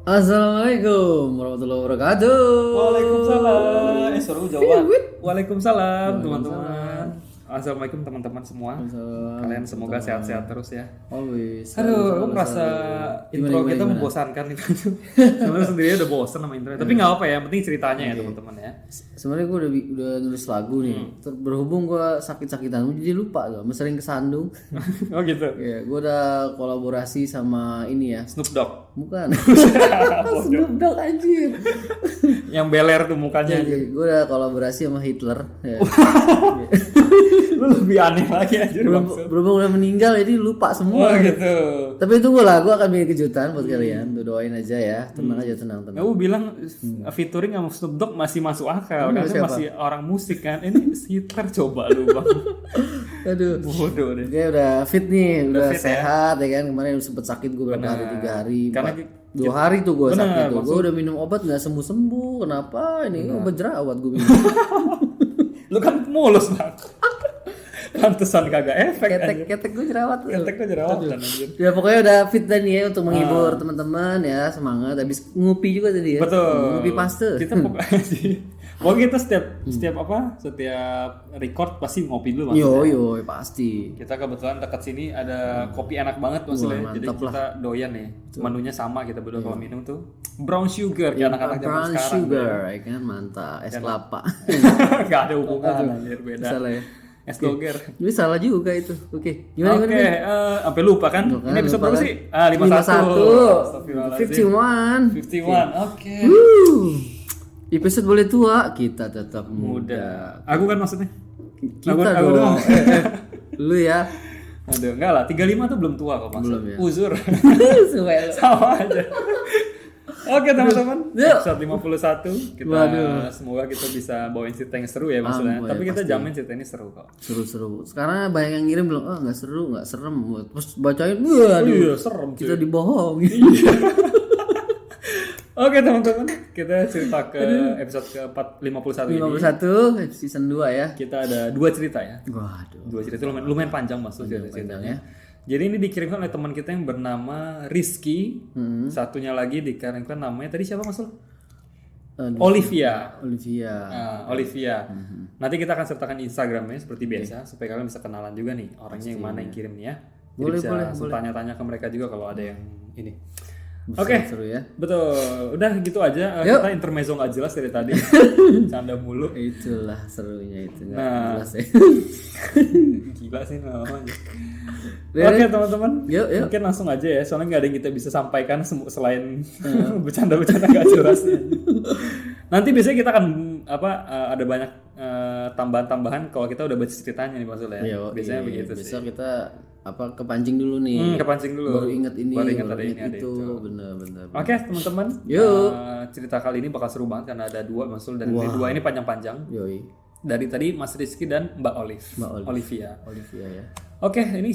Assalamualaikum warahmatullahi wabarakatuh. Waalaikumsalam. Suruh jawab. Waalaikumsalam Waalaikumsalam. teman-teman. Assalamualaikum teman-teman semua. Waalaikumsalam. Kalian semoga sehat-sehat terus ya. Always. Aduh, aku merasa intro kita membosankan itu. Sebenarnya sendiri udah bosan sama intro. Tapi nggak apa ya, yang penting ceritanya ya teman-teman ya. Sebenarnya gue udah nulis lagu nih. Berhubung gue sakit-sakitan, gue jadi lupa tuh. Sering kesandung. Oh gitu. Ya, gue udah kolaborasi sama ini ya. Snoop Dogg. Bukan. Snoop Dogg anjir. Yang beler tuh mukanya. Gue udah kolaborasi sama Hitler. Ya. Lu lebih aneh lagi aja. Berhubung udah meninggal jadi lupa semua. Oh gitu. Tapi tunggu lah, gue akan bikin kejutan buat kalian. Tuh, doain aja ya, tenang aja, tenang. Aku bilang featuring sama Snoop Dogg masih masuk akal karena siapa? masih orang musik kan. Ini Hitler coba lu bang. Aduh, Bodoh deh. dia udah fit nih, udah fit sehat ya kan. Kemarin sempet sakit gue berapa hari, 3 hari, Karena 2 hari tuh gue Benar, sakit tuh. Gue maksud- udah minum obat nggak sembuh. Kenapa? Ini obat jerawat gue minum. Lu kan mulus bang. Pantesan kagak efek. Ketek gue jerawat. Ketek kok jerawatan anjir. Ya pokoknya udah fit dan ya untuk menghibur teman-teman ya, semangat. Habis ngupi juga tadi ya. Betul. Ngupi paste. Kita pokoknya kita setiap record pasti ngopi dulu maksudnya. Yo pasti. Kita kebetulan dekat sini ada kopi enak banget maksudnya. Wah, Jadi mantap kita doyan nih. Menunya sama kita berdua kalau minum tuh brown sugar kayak anak-anak zaman Brown sekarang. sugar, ya kan mantap. Es kelapa. Gak ada hubungan anjir beda. Salah ya. Es doger. Ini salah juga itu. Oke. Gimana? Oke, sampai lupa kan? Tuh kan, Ini episode lupa berapa kan? sih? 51. 51. 51. Oke. Episode boleh tua, kita tetap muda. Aku kan maksudnya. Kita Aku dong. doang. Lu ya. Aduh, enggak lah. 35 tuh belum tua kok maksud. Belum ya. Uzur. Suwe lu. Sama aja. Oke teman-teman, Yuk. episode 51 kita semoga kita bisa bawain cerita yang seru ya maksudnya. Ampun, Tapi ya, kita pasti. jamin cerita ini seru kok. Seru-seru. Sekarang banyak yang ngirim bilang, "Oh, enggak seru, enggak serem." Terus bacain, waduh. Iya, serem cuy. Kita dibohongi. Oke teman-teman, kita cerita ke episode ke-51 ini. 51 season 2 ya. Kita ada 2 cerita ya. Waduh. 2 cerita lumayan panjang maksudnya ceritanya. Jadi ini dikirimkan oleh teman kita yang bernama Rizky. Satunya lagi dikirimkan namanya tadi siapa Mas? Olivia. Olivia. Nanti kita akan sertakan Instagramnya seperti biasa supaya kalian bisa kenalan juga nih orangnya yang mana yang kirim nih ya. Jadi bisa tanya-tanya ke mereka juga kalau ada yang ini. Oke, Seru ya. betul. Udah gitu aja. Kita intermezzo nggak jelas dari tadi. Canda mulu. Itulah serunya itu. Nggak Nah. jelas ya. Gila sih namanya. Oke teman-teman, Yuk. mungkin langsung aja ya. Soalnya nggak ada yang kita bisa sampaikan selain bercanda-bercanda nggak jelas. Nanti biasanya kita akan ada banyak tambahan-tambahan kalau kita udah baca ceritanya nih maksudnya. Biasanya begitu sih. Besok kita kepancing dulu nih. Kepancing dulu. Baru ingat ini, Baru ingat ada ingat ini, ada itu. itu. Bener. Oke teman-teman, Yuk. cerita kali ini bakal seru banget karena ada 2 Masul dan ini 2 ini panjang-panjang. Yoi. Dari tadi Mas Rizky dan Mbak Olivia. Olivia ya. Oke, ini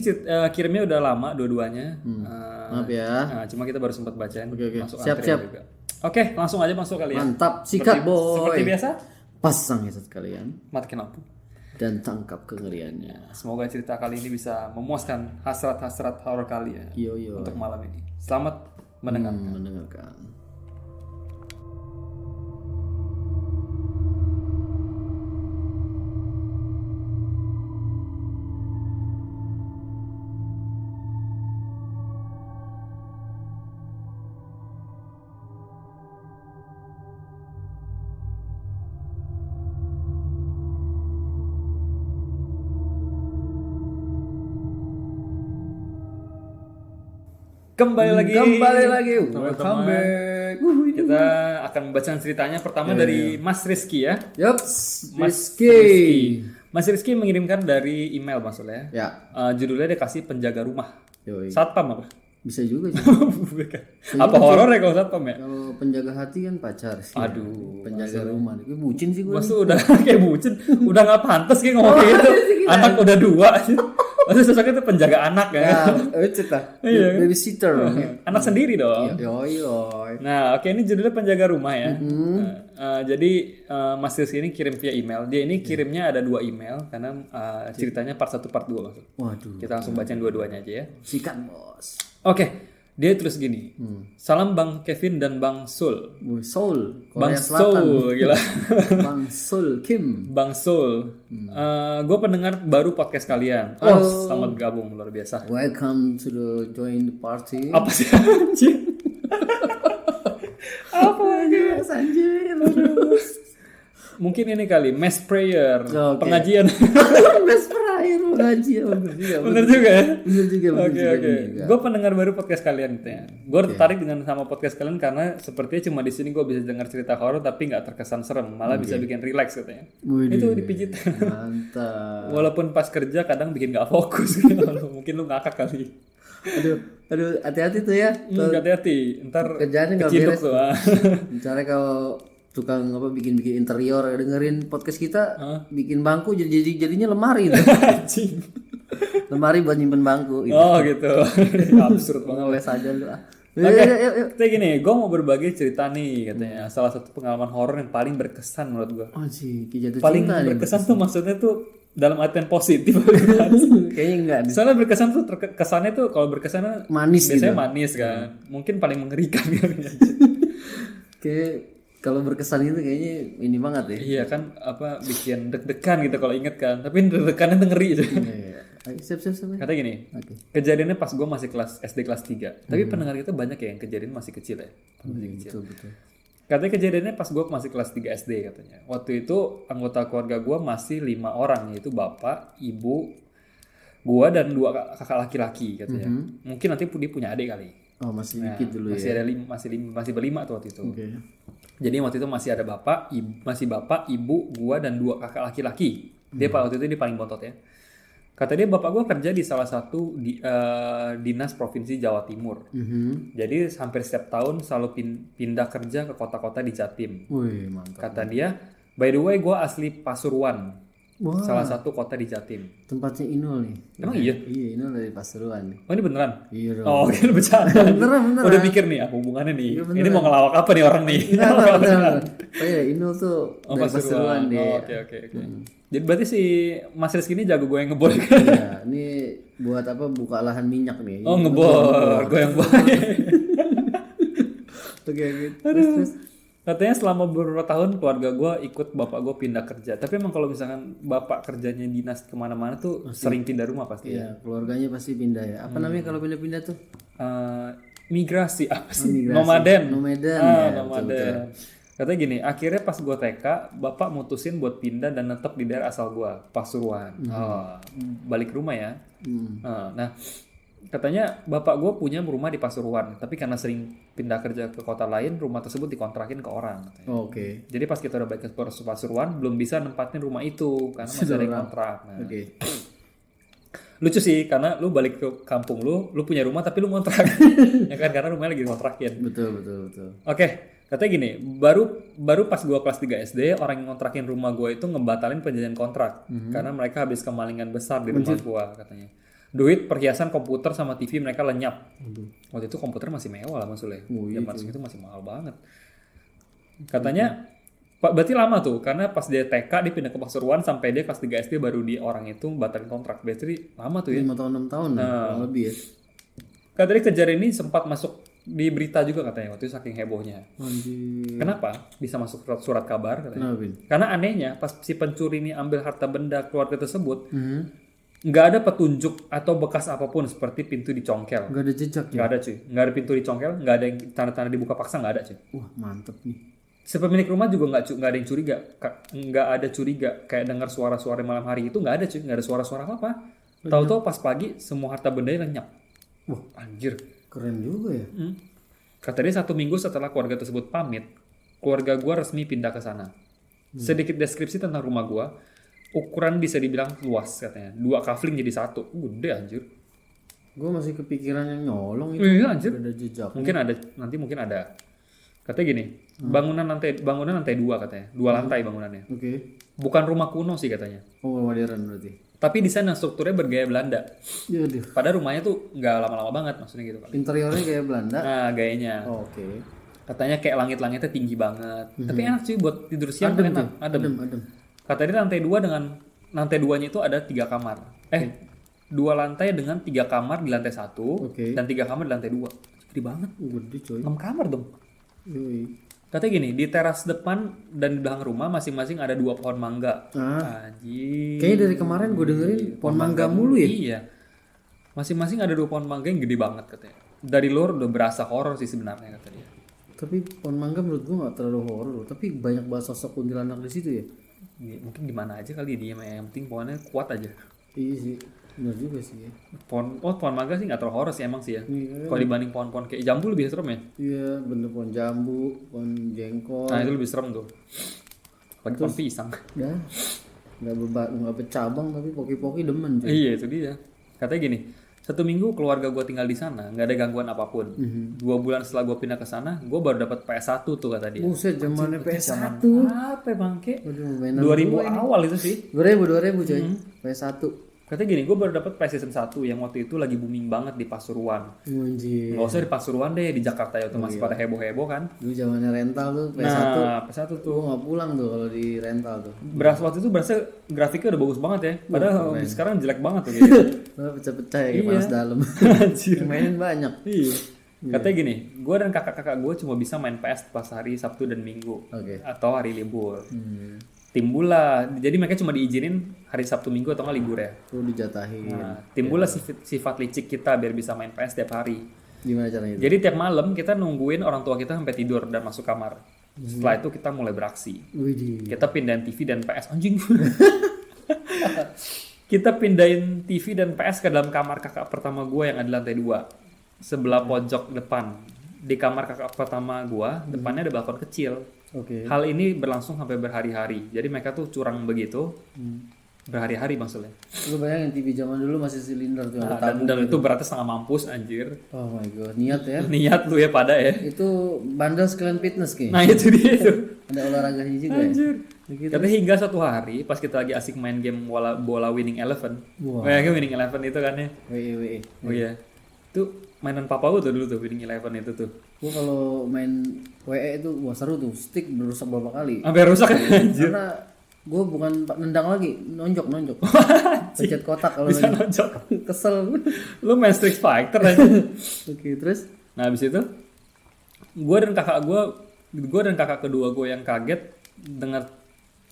kirimnya udah lama dua-duanya. Maaf ya. Nah, cuma kita baru sempat bacain. Oke. Masuk Siap. antrian juga. Oke, langsung aja masuk kalian. Mantap. Sikat boy. Seperti biasa, Pasang headset kalian matikan lampu. dan tangkap kengeriannya. Semoga cerita kali ini bisa memuaskan hasrat-hasrat horor kalian Yo. untuk malam ini. Selamat mendengar. Mendengarkan. Kembali lagi. Welcome back. Kita akan membacakan ceritanya pertama dari Mas Rizky ya. Yups. Mas Rizky. Mas Rizky mengirimkan dari email maksudnya. Ya. Judulnya dia kasih penjaga rumah. Yoi. Satpam apa? Bisa juga sih. Apa horor ya kalau satpam ya? Kalau penjaga hati kan pacar sih. Aduh, penjaga rumah. Gue bucin sih gue. Mas tuh udah kayak bucin, udah nggak pantas kayak ngomong kayak gitu. Anak udah 2. Maksudnya sosoknya tuh penjaga anak ya. Cerita. Iya. Babysitter. Anak sendiri dong. Yoi. Nah, oke ini judulnya penjaga rumah ya. Jadi Mas Rizky ini kirim via email. Dia ini kirimnya ada 2 email karena ceritanya part 1 part 2 maksud. Waduh. Kita langsung bacain dua-duanya aja ya. Sikat bos. Oke. Dia terus gini, salam Bang Kevin dan Bang Sul. Seoul, Bang Korea Selatan. Sul, gila. Bang Seoul Kim. Bang Sul, gue pendengar baru podcast kalian. Oh, selamat bergabung, luar biasa. Welcome to the join the party. Apa sih anjir? Apa lagi? Anjir. Mungkin ini kali, mass prayer, Oke. pengajian. Best prayer pengajian. Bener juga. Bener juga ya? Bener juga. Oke. Gue pendengar baru podcast kalian katanya. Gue tertarik dengan sama podcast kalian karena sepertinya cuma di sini gue bisa dengar cerita horor tapi nggak terkesan serem, malah bisa bikin relax katanya. Widih. Itu dipijit. Mantap. Walaupun pas kerja kadang bikin nggak fokus. Mungkin lu ngakak kali. Aduh, hati-hati tuh ya. Hati-hati, ntar Kerjaannya nggak keciduk beres. tuh. Misalnya kalau tukang bikin interior dengerin podcast kita, bikin bangku jadinya lemari tuh. Anjing. Lemari buat nyimpen bangku gitu. Oh gitu. Absurd banget. Ngeles aja lu. Oke, Yuk. kayak gini, gue mau berbagi cerita nih katanya. Salah satu pengalaman horor yang paling berkesan menurut gue. Oh sih, jatuh Paling cinta nih. berkesan tuh maksudnya tuh dalam artian positif. Kayaknya enggak nih. Soalnya berkesan tuh kesannya tuh kalau berkesan Manis biasanya gitu. manis kan. Mungkin paling mengerikan kan. Kayak kalau berkesan gitu kayaknya ini banget ya. Iya kan apa bikin deg-degan gitu kalau inget kan. Tapi deg-degannya tuh ngeri aja. Iya. Ayo, siap. Katanya gini, Oke. kejadiannya pas gue masih SD kelas 3. Tapi pendengar kita banyak ya yang kejadian masih kecil ya. Masih kecil. Betul. Katanya kejadiannya pas gue masih kelas 3 SD katanya. Waktu itu anggota keluarga gue masih 5 orang, yaitu bapak, ibu, gue dan 2 kakak laki-laki katanya. Mungkin nanti dia punya adik kali. Oh, masih dikit dulu Masih ya. ada masih berlima tuh waktu itu. Oke. Jadi waktu itu masih ada bapak, ibu, gue dan 2 kakak laki-laki. Dia waktu itu dia paling bontot ya. Kata dia bapak gue kerja di salah satu dinas provinsi Jawa Timur. Jadi hampir setiap tahun selalu pindah kerja ke kota-kota di Jatim. Wih, mantap. Kata dia, by the way gue asli Pasuruan, Wah, salah satu kota di Jatim. tempatnya Inul nih. Emang iya? Iya, Inul dari Pasuruan nih. Oh ini beneran? Iya dong. Oh kira bercanda. Beneran. Udah mikir nih apa hubungannya nih? Iya, Ini mau ngelawak apa nih orang nih? Beneran. Oh iya, Inul tuh Oh dari Pasuruan. Pasuruan deh. Oh, Oke. Jadi berarti si Mas Rizky ini jago goyang ngebor. Iya, ini buat apa? Buka lahan minyak nih. Oh ngebor, goyang boy. Oke. Terus. Katanya selama beberapa tahun keluarga gue ikut bapak gue pindah kerja. Tapi emang kalau misalkan bapak kerjanya dinas kemana-mana tuh sering pindah rumah pasti. Iya, keluarganya pasti pindah ya. Apa namanya kalau pindah-pindah tuh? Migrasi apa sih? Migrasi. Nomaden. Nomaden, Ah, ya, nomaden. Katanya gini, akhirnya pas gue TK, bapak mutusin buat pindah dan tetap di daerah asal gue, Pasuruan. Oh, balik rumah ya. Nah, katanya bapak gue punya rumah di Pasuruan, tapi karena sering pindah kerja ke kota lain, rumah tersebut dikontrakin ke orang. Katanya. Oh, oke. Jadi pas kita udah balik ke Pasuruan, belum bisa nempatin rumah itu karena masih ada yang kontrak. Nah, Oke. lucu sih karena lu balik ke kampung lu punya rumah tapi lu ngontrak. Ya kan karena rumahnya lagi kontrakin. Betul. Oke, katanya gini, baru pas gua kelas 3 SD, orang yang ngontrakin rumah gua itu ngebatalin perjanjian kontrak karena mereka habis kemalingan besar di rumah gua katanya. Duit, perhiasan, komputer sama TV mereka lenyap. Waktu itu komputer masih mewah lah maksudnya. Zaman segitu masih mahal banget. Katanya Pak berarti lama tuh karena pas dia TK dia pindah ke Pasuruan sampai dia kelas 3 SD baru di orang itu batalin kontrak. Berarti lama tuh ya. 5 tahun 6 tahun kurang lebih ya. Katanya kejadian ini sempat masuk di berita juga katanya waktu itu saking hebohnya. Anjir. Kenapa bisa masuk surat kabar katanya? Kenapa, Bin? Karena anehnya pas si pencuri ini ambil harta benda keluarga tersebut nggak ada petunjuk atau bekas apapun seperti pintu dicongkel. Gak ada jejak ya? Nggak ada cuy, nggak ada pintu dicongkel, nggak ada yang tanda-tanda dibuka paksa, nggak ada cuy. Wah, mantep nih. Si pemilik rumah juga nggak ada yang curiga, nggak ada curiga kayak dengar suara-suara malam hari itu nggak ada cuy, nggak ada suara-suara apa. Tahu-tahu pas pagi semua harta bendanya lenyap. Wah anjir. Keren juga ya. Kata dia 1 minggu setelah keluarga tersebut pamit, keluarga gua resmi pindah ke sana. Sedikit deskripsi tentang rumah gua, ukuran bisa dibilang luas katanya, 2 kafling jadi 1, gede anjir. Gue masih kepikiran yang nyolong itu. Iya anjir. Gak ada jejak. Mungkin ada. Katanya gini, bangunan lantai 2 katanya, 2 lantai bangunannya. Oke. Bukan rumah kuno sih katanya. Oh, modern berarti. Tapi desain dan strukturnya bergaya Belanda. Iya deh. Padahal rumahnya tuh nggak lama-lama banget maksudnya gitu kali. Interiornya kayak Belanda. Nah gayanya. Oh, oke. Katanya kayak langit-langitnya tinggi banget. Tapi enak sih buat tidur siang Adem enak. tuh. Adem. Adem. Katanya lantai 2-nya itu ada 3 kamar. 2 lantai dengan 3 kamar di lantai 1 Oke. dan 3 kamar di lantai 2. Gede banget. Gede coy. 6 kamar dong. Yoi. Katanya gini, di teras depan dan di belakang rumah masing-masing ada 2 pohon mangga. Anjir. Kayaknya dari kemarin gue dengerin pohon mangga mulu ya. Iya. Masing-masing ada 2 pohon mangga yang gede banget katanya. Dari luar udah berasa horor sih sebenarnya kata dia. Tapi pohon mangga menurut gue nggak terlalu horor, tapi banyak bahas sosok kuntilanak di situ ya. Mungkin gimana aja kali dia, yang penting pohonnya kuat aja. Iya sih, benar juga sih ya. Pohon mangga sih nggak terlalu horor sih emang sih ya. Iya. Kalau dibanding pohon-pohon kayak jambu lebih serem ya. Iya, bener pohon jambu, pohon jengkol. Nah itu lebih serem tuh. Apalagi pohon pisang. Ya, nggak bercabang tapi poki-poki demen cuy. Iya itu dia. Katanya gini, 1 minggu keluarga gue tinggal di sana, nggak ada gangguan apapun. 2 bulan setelah gue pindah ke sana, gue baru dapat PS1 tuh kata dia. Buset, zamannya PS1. Apa bangke? Waduh, mainan 2000 awal itu sih. 2000 coy. PS1. Katanya gini, gue baru dapat PlayStation 1 yang waktu itu lagi booming banget di Pasuruan. Anjir. Nggak usah di Pasuruan deh, di Jakarta ya tuh masih pada heboh-heboh kan. Dulu zamannya rental tuh PS1. Nah, PS1 tuh. Gue nggak pulang tuh kalau di rental tuh. Waktu itu berasa grafiknya udah bagus banget ya. Padahal sekarang jelek banget tuh gitu. Pecah-pecah ya kayak panas dalam. Anjir. Mainin banyak. Iya. Katanya gini, gue dan kakak-kakak gue cuma bisa main PS pas hari Sabtu dan Minggu. Oke. Atau hari libur. Timbullah, jadi mereka cuma diizinin hari Sabtu Minggu atau nggak libur ya. Tuh dijatahin. Nah, timbullah sifat licik kita biar bisa main PS tiap hari. Gimana caranya itu? Jadi tiap malam kita nungguin orang tua kita sampai tidur dan masuk kamar. Setelah itu kita mulai beraksi. Widih. Kita pindahin TV dan PS anjing. Kita pindahin TV dan PS ke dalam kamar kakak pertama gue yang ada di lantai 2. Sebelah pojok depan. Di kamar kakak pertama gue, depannya ada balkon kecil. Oke. Hal ini berlangsung sampai berhari-hari. Jadi mereka tuh curang begitu. Berhari-hari maksudnya. Lu bayangin TV zaman dulu masih silinder tuh ada tabung. Dan itu beratnya setengah mampus anjir. Oh my god, niat ya. Niat lu ya pada ya. Itu bandel sekalian fitness kayaknya. Nah itu dia itu. Ada olahraganya juga Anjir. ya. Gitu. Karena hingga suatu hari pas kita lagi asik main game bola Winning Eleven. Wah. Kayak Winning Eleven itu kan ya. WE. Oh iya. Itu mainan papa gue tuh dulu tuh Winning Eleven itu tuh. Gua kalau main WE itu wah seru tuh, stick udah rusak berapa kali. Sampai rusak anjir. Karena gue bukan nendang lagi, nonjok. Pencet kotak kalau Bisa lagi. nonjok. Kesel. Lu main Street Fighter aja. Oke, terus Nah habis itu gue dan kakak kedua gue yang kaget dengar.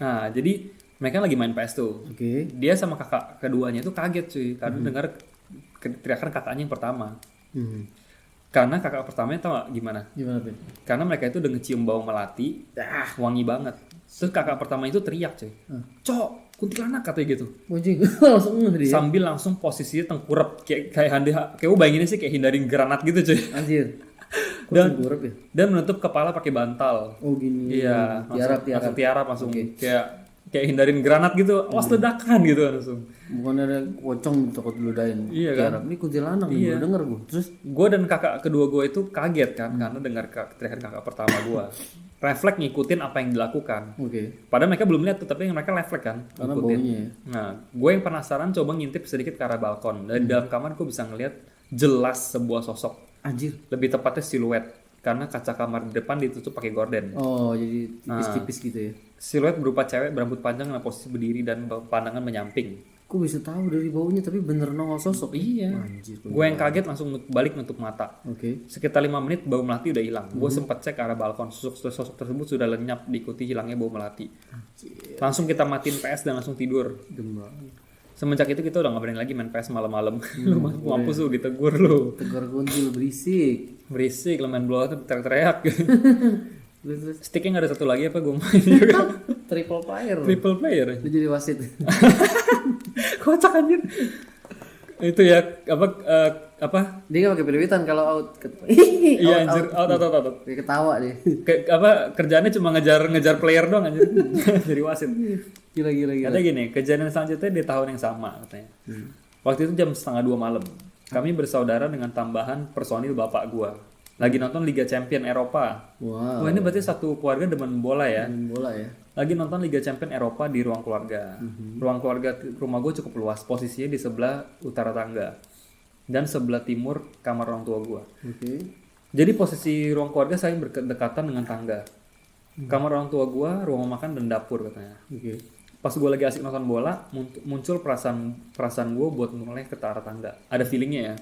Nah jadi mereka lagi main PS tuh. oke. Dia sama kakak keduanya itu kaget cuy karena dengar teriakan kakaknya yang pertama. Karena kakak pertamanya tau gak gimana? Gimana, Pin? Karena mereka itu udah ngecium bau melati, wangi banget. Terus kakak pertama itu teriak cuy, "Cok, kuntilanak," katanya gitu. Anjing, langsung ngeh dia. Sambil langsung posisinya tengkurap kayak gue bayanginnya sih kayak hindarin granat gitu cuy. Anjir. Kok Dan- tengkurap ya? Dan menutup kepala pakai bantal. Oh gini. Iya, langsung tiarap langsung Oke. kayak hindarin granat gitu. Awas ledakan gitu langsung. Bukan ada pocong takut ludahin. Iya kan? Tiarap. Ini kuntilanak nih, Iya. baru denger gue. Terus Gue dan kakak kedua gue itu kaget kan karena dengar teriakan kakak pertama gue. Refleks ngikutin apa yang dilakukan. oke. Padahal mereka belum lihat tuh, tapi mereka refleks kan Karena ngikutin. baunya ya. Nah, gue yang penasaran coba ngintip sedikit ke arah balkon. Dari dalam kamar gue bisa ngeliat jelas sebuah sosok. Anjir. Lebih tepatnya siluet. Karena kaca kamar di depan ditutup pakai gorden. Oh, jadi tipis-tipis gitu ya. Siluet berupa cewek berambut panjang dengan posisi berdiri dan pandangan menyamping. Kok bisa tahu dari baunya tapi bener nongol sosok. Iya. Anjir. Gue yang kaget langsung balik nutup mata. Oke. Sekitar 5 menit bau melati udah hilang. Gue sempat cek ke arah balkon. Sosok tersebut sudah lenyap diikuti hilangnya bau melati. Langsung kita matiin PS dan langsung tidur. Gembang. Semenjak itu kita udah gak berani lagi main PS malam-malam. Lu mampus lu ditegur lu. Tegar kuntil berisik. Berisik lu main bola tuh teriak-teriak. Terus Sticknya gak ada satu lagi apa gue main juga. triple player. Triple player. Lu jadi wasit. Kocak anjir. Itu ya apa? Dia nggak pakai peliwitan kalau out. Iya anjir, out. Kayak ketawa dia. Kerjaannya cuma ngejar player doang anjir. Jadi wasit. Gila. Katanya gini, kejadian selanjutnya di tahun yang sama katanya. Waktu itu jam 1:30 malam. Kami bersaudara dengan tambahan personil bapak gua. Lagi nonton Liga Champion Eropa. Wow. Wah ini berarti satu keluarga demen bola ya. Main bola ya. Lagi nonton Liga Champion Eropa di ruang keluarga. Ruang keluarga rumah gue cukup luas. Posisinya di sebelah utara tangga. Dan sebelah timur kamar orang tua gue. Oke. Jadi posisi ruang keluarga saling berdekatan dengan tangga. Kamar orang tua gue, ruang makan dan dapur katanya. Oke. Pas gue lagi asik nonton bola, muncul perasaan gue buat mulai ke arah tangga. Ada feelingnya ya.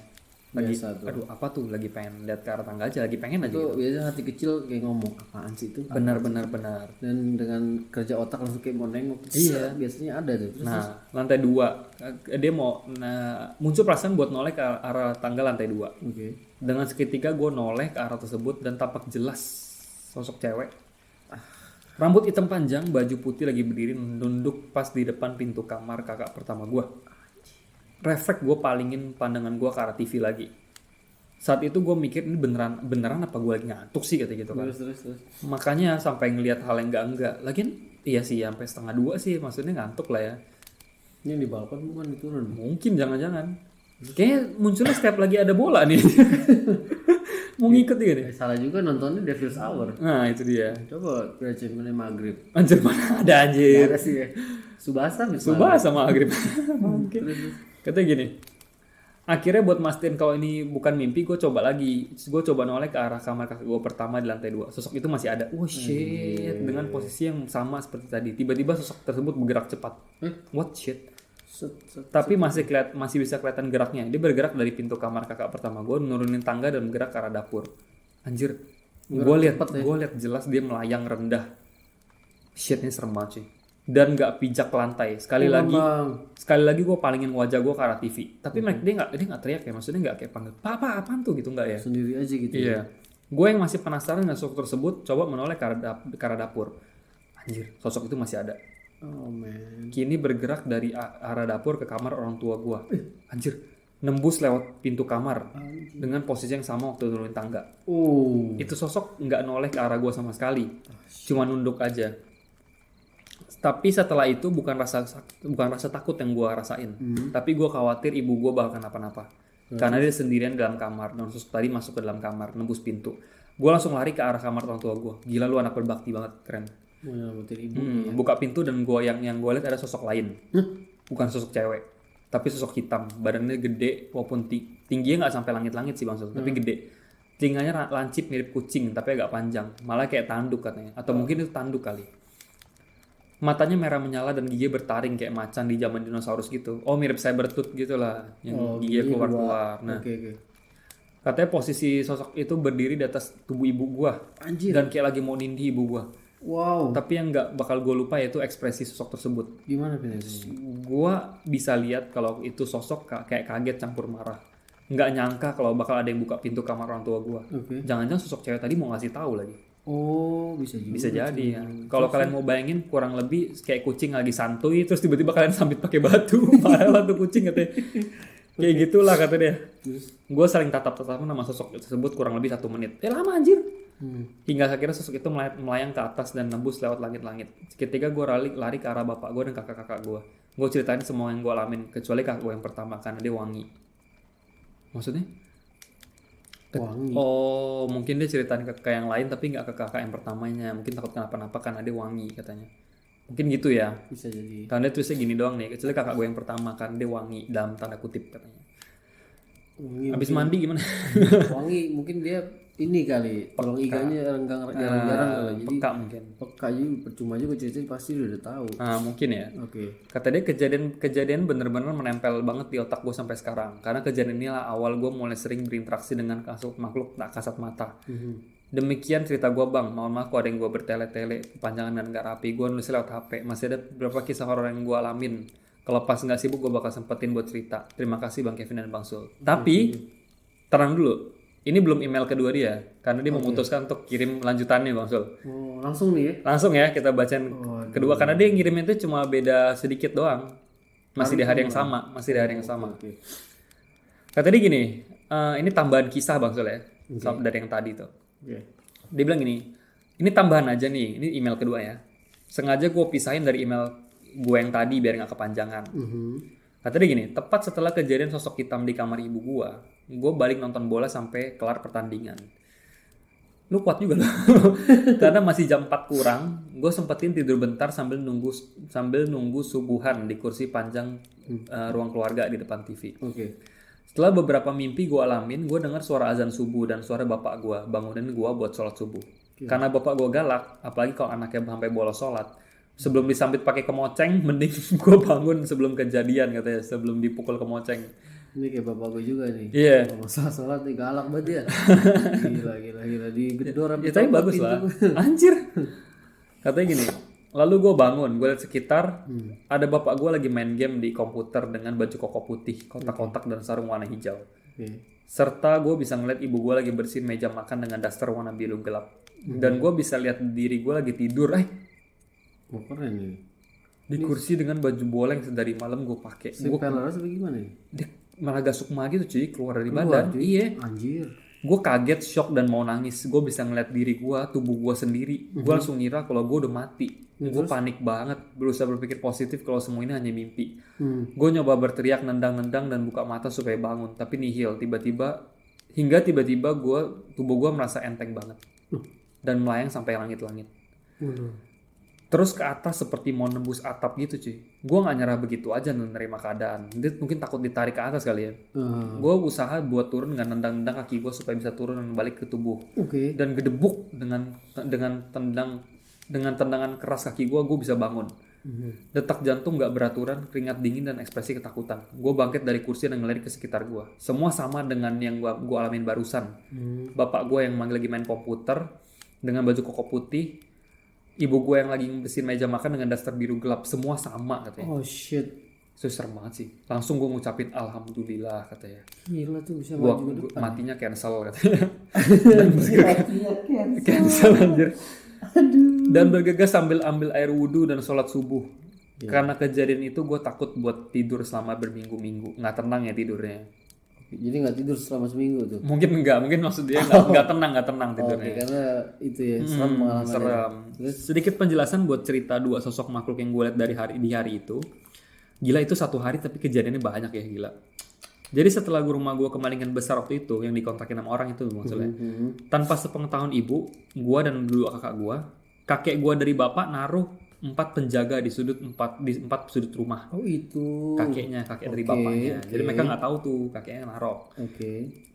lagi Biasa tuh. aduh apa tuh, lagi pengen lihat ke arah tangga aja, lagi pengen aja Itu gitu. biasanya hati kecil kayak ngomong apaan sih itu. Benar. Dan dengan kerja otak langsung kayak mau nengok. Iya. Biasanya ada tuh. Terus Nah, lantai 2 dia mau muncul perasaan buat noleh ke arah tangga lantai 2. oke. Dengan seketika gue noleh ke arah tersebut dan tampak jelas sosok cewek. Rambut hitam panjang, baju putih, lagi berdiri nunduk pas di depan pintu kamar kakak pertama gue. Refleks gue palingin pandangan gue ke arah TV lagi. Saat itu gue mikir ini beneran apa gue lagi ngantuk sih kata gitu kan. Terus. Makanya sampai ngelihat hal yang enggak. Lagian iya sih sampai 1:30 sih, maksudnya ngantuk lah ya. Ini yang di balkon bukan diturun. Mungkin jangan-jangan. Kayaknya munculnya setiap lagi ada bola nih. Mau ngikut dia nih. Salah juga nontonnya Devil's Hour. Nah itu dia. Coba baca menit maghrib. Anjir mana ada Nggak anjir. ada sih ya. Subasa Sama Agrip. Mungkin. Katanya gini. Akhirnya buat mastiin kalau ini bukan mimpi, gue coba lagi. Gue coba noleh ke arah kamar kakak gue pertama di lantai 2. Sosok itu masih ada. Oh shit. Dengan posisi yang sama seperti tadi. Tiba-tiba sosok tersebut bergerak cepat. What shit. Tapi masih bisa kelihatan geraknya. Dia bergerak dari pintu kamar kakak pertama gue, nurunin tangga dan bergerak ke arah dapur. Anjir. Gue lihat jelas dia melayang rendah. Shit, ini serem banget sih. Dan nggak pijak ke lantai. Sekali lagi gue palingin wajah gue ke arah TV. Tapi dia nggak teriak ya, maksudnya nggak kayak panggil papa apaan tuh gitu, nggak ya. Sendiri aja gitu. Iya. Gue yang masih penasaran dengan sosok tersebut, coba menoleh ke arah dapur. Anjir, sosok itu masih ada. Oh man. Kini bergerak dari arah dapur ke kamar orang tua gue. Anjir, nembus lewat pintu kamar dengan posisi yang sama waktu turunin tangga. Itu sosok nggak noleh ke arah gue sama sekali, cuma nunduk aja. Tapi setelah itu bukan rasa takut yang gue rasain, tapi gue khawatir ibu gue bakal kenapa-napa. Karena dia sendirian dalam kamar dan sosok tadi masuk ke dalam kamar, nembus pintu. Gue langsung lari ke arah kamar orang tua gue. Gila, lu anak berbakti banget, keren. Mau nyelamatin ibu. Buka pintu dan yang gue lihat ada sosok lain, bukan sosok cewek, tapi sosok hitam. Badannya gede, walaupun tingginya nggak sampai langit-langit sih bang, tapi gede. Telinganya lancip mirip kucing, tapi agak panjang, malah kayak tanduk katanya, atau mungkin itu tanduk kali. Matanya merah menyala dan gigi bertaring kayak macan di zaman dinosaurus gitu. Oh mirip Sabertooth gitu lah, yang gigi keluar-keluar. Nah, katanya posisi sosok itu berdiri di atas tubuh ibu gua. Anjir. Dan kayak lagi mau nindih ibu gua. Wow. Tapi yang nggak bakal gue lupa yaitu ekspresi sosok tersebut. Gimana penjelasannya? Gue bisa lihat kalau itu sosok kayak kaget campur marah. Nggak nyangka kalau bakal ada yang buka pintu kamar orang tua gue. Jangan-jangan sosok cewek tadi mau ngasih tahu lagi. Oh, bisa juga. Bisa jadi ya. Kalau kalian mau bayangin kurang lebih kayak kucing lagi santuy terus tiba-tiba kalian sambit pakai batu, marah tuh kucing katanya. Kayak gitulah kata dia. Gue sering tatap-tatapan sama sosok tersebut kurang lebih 1 menit. Lama anjir. Hingga akhirnya sosok itu melayang ke atas dan nembus lewat langit-langit. Ketika gue lari ke arah bapak gue dan kakak-kakak gue. Gue ceritain semua yang gue alamin kecuali kakak gue yang pertama karena dia wangi. Maksudnya? Wangi. Oh, mungkin dia ceritain ke yang lain tapi nggak ke kakak yang pertamanya. Mungkin takut kenapa-napa karena dia wangi katanya. Mungkin gitu ya. Bisa jadi. Karena dia tulisnya gini doang nih. Kecuali kakak gue yang pertama karena dia wangi dalam tanda kutip katanya. Wangi, Abis mandi gimana? wangi mungkin dia ini kali. Kalau iganya jarang-jarang kali. Jadi peka mungkin. peka aja percuma juga ceritain pasti udah tahu. Mungkin ya. Oke. Kata dia kejadian bener-bener menempel banget di otak gue sampai sekarang. Karena kejadian inilah awal gue mulai sering berinteraksi dengan makhluk tak kasat mata. Demikian cerita gue bang. Mohon maaf kalau ada yang gue bertele-tele, kepanjangan dan gak rapi. Gue nulisnya lewat HP. Masih ada beberapa kisah horor yang gue alamin. Kalau pas nggak sibuk gue bakal sempetin buat cerita. Terima kasih bang Kevin dan bang Sul. Tapi tenang dulu. Ini belum email kedua dia. Karena dia memutuskan untuk kirim lanjutannya bang Sul. Oh, langsung nih ya. Langsung ya kita bacain kedua. Karena dia ngirimnya itu cuma beda sedikit doang. Masih di hari yang sama. Oke. Kata dia gini. Ini tambahan kisah bang Sul ya. Dari yang tadi tuh. Dia bilang gini. Ini tambahan aja nih. Ini email kedua ya. Sengaja gue pisahin dari email gue yang tadi biar nggak kepanjangan. Kata dia gini, tepat setelah kejadian sosok hitam di kamar ibu gue balik nonton bola sampai kelar pertandingan. Lu kuat juga loh. Karena masih jam 4 kurang, gue sempetin tidur bentar sambil nunggu subuhan di kursi panjang ruang keluarga di depan TV. Setelah beberapa mimpi gue alamin, gue dengar suara azan subuh dan suara bapak gue bangunin gue buat sholat subuh. Karena bapak gue galak, apalagi kalau anaknya sampai bolos sholat. Sebelum disambit pakai kemoceng, mending gue bangun sebelum kejadian katanya, sebelum dipukul kemoceng. Ini kayak bapak gue juga nih. Iya. Masalah sholat nih galak banget ya. Gila digedor Ya tapi bagus lah. Anjir. Katanya gini, lalu gue bangun, gue lihat sekitar, ada bapak gue lagi main game di komputer dengan baju koko putih, kotak-kotak dan sarung warna hijau. Serta gue bisa ngeliat ibu gue lagi bersihin meja makan dengan daster warna biru gelap. Dan gue bisa lihat diri gue lagi tidur, Oh, keren ini. di kursi dengan baju boleng dari malam gue pakai. Gue Laras apa gimana nih? malah gak sukma gitu cuy, keluar dari badan. Iya. Anjir. Gue kaget, shock dan mau nangis. Gue bisa ngeliat diri gue, tubuh gue sendiri. Gue langsung ngira kalau gue udah mati. Gue panik banget, berusaha berpikir positif kalau semua ini hanya mimpi. Gue nyoba berteriak, nendang-nendang dan buka mata supaya bangun, tapi nihil. Tiba-tiba tubuh gue merasa enteng banget dan melayang sampai langit-langit. Terus ke atas seperti mau nembus atap gitu cuy. Gue gak nyerah begitu aja menerima keadaan. Dia mungkin takut ditarik ke atas kali ya. Gue usaha buat turun dengan nendang-nendang kaki gue supaya bisa turun dan balik ke tubuh. Dan gedebuk dengan tendangan keras kaki gue bisa bangun. Detak jantung gak beraturan, keringat dingin dan ekspresi ketakutan. Gue bangkit dari kursi dan ngelirik ke sekitar gue. Semua sama dengan yang gue alamin barusan. Bapak gue yang lagi main komputer dengan baju koko putih. Ibu gue yang lagi bersihin meja makan dengan daster biru gelap. Semua sama katanya. Oh shit. Itu serem banget sih. Langsung gue ngucapin alhamdulillah katanya. Gila tuh bisa Gua maju ke depan. matinya cancel katanya. Cancel anjir. Dan bergegas sambil ambil air wudhu dan sholat subuh. Karena kejadian itu gue takut buat tidur selama berminggu-minggu. Nggak tenang ya tidurnya. Jadi nggak tidur selama seminggu tuh. Mungkin maksud dia nggak tenang tidurnya. Karena itu ya serem pengalaman. Serem. Sedikit penjelasan buat cerita dua sosok makhluk yang gue lihat di hari itu. Gila itu satu hari tapi kejadiannya banyak ya gila. Jadi setelah rumah gue kemalingan besar waktu itu yang dikontrakin sama orang itu maksudnya. Tanpa sepengetahuan ibu, gue dan dua kakak gue, kakek gue dari bapak naruh 4 penjaga di empat sudut rumah. Oh itu. Kakek dari bapaknya. Jadi mereka nggak tahu tuh kakeknya naruh.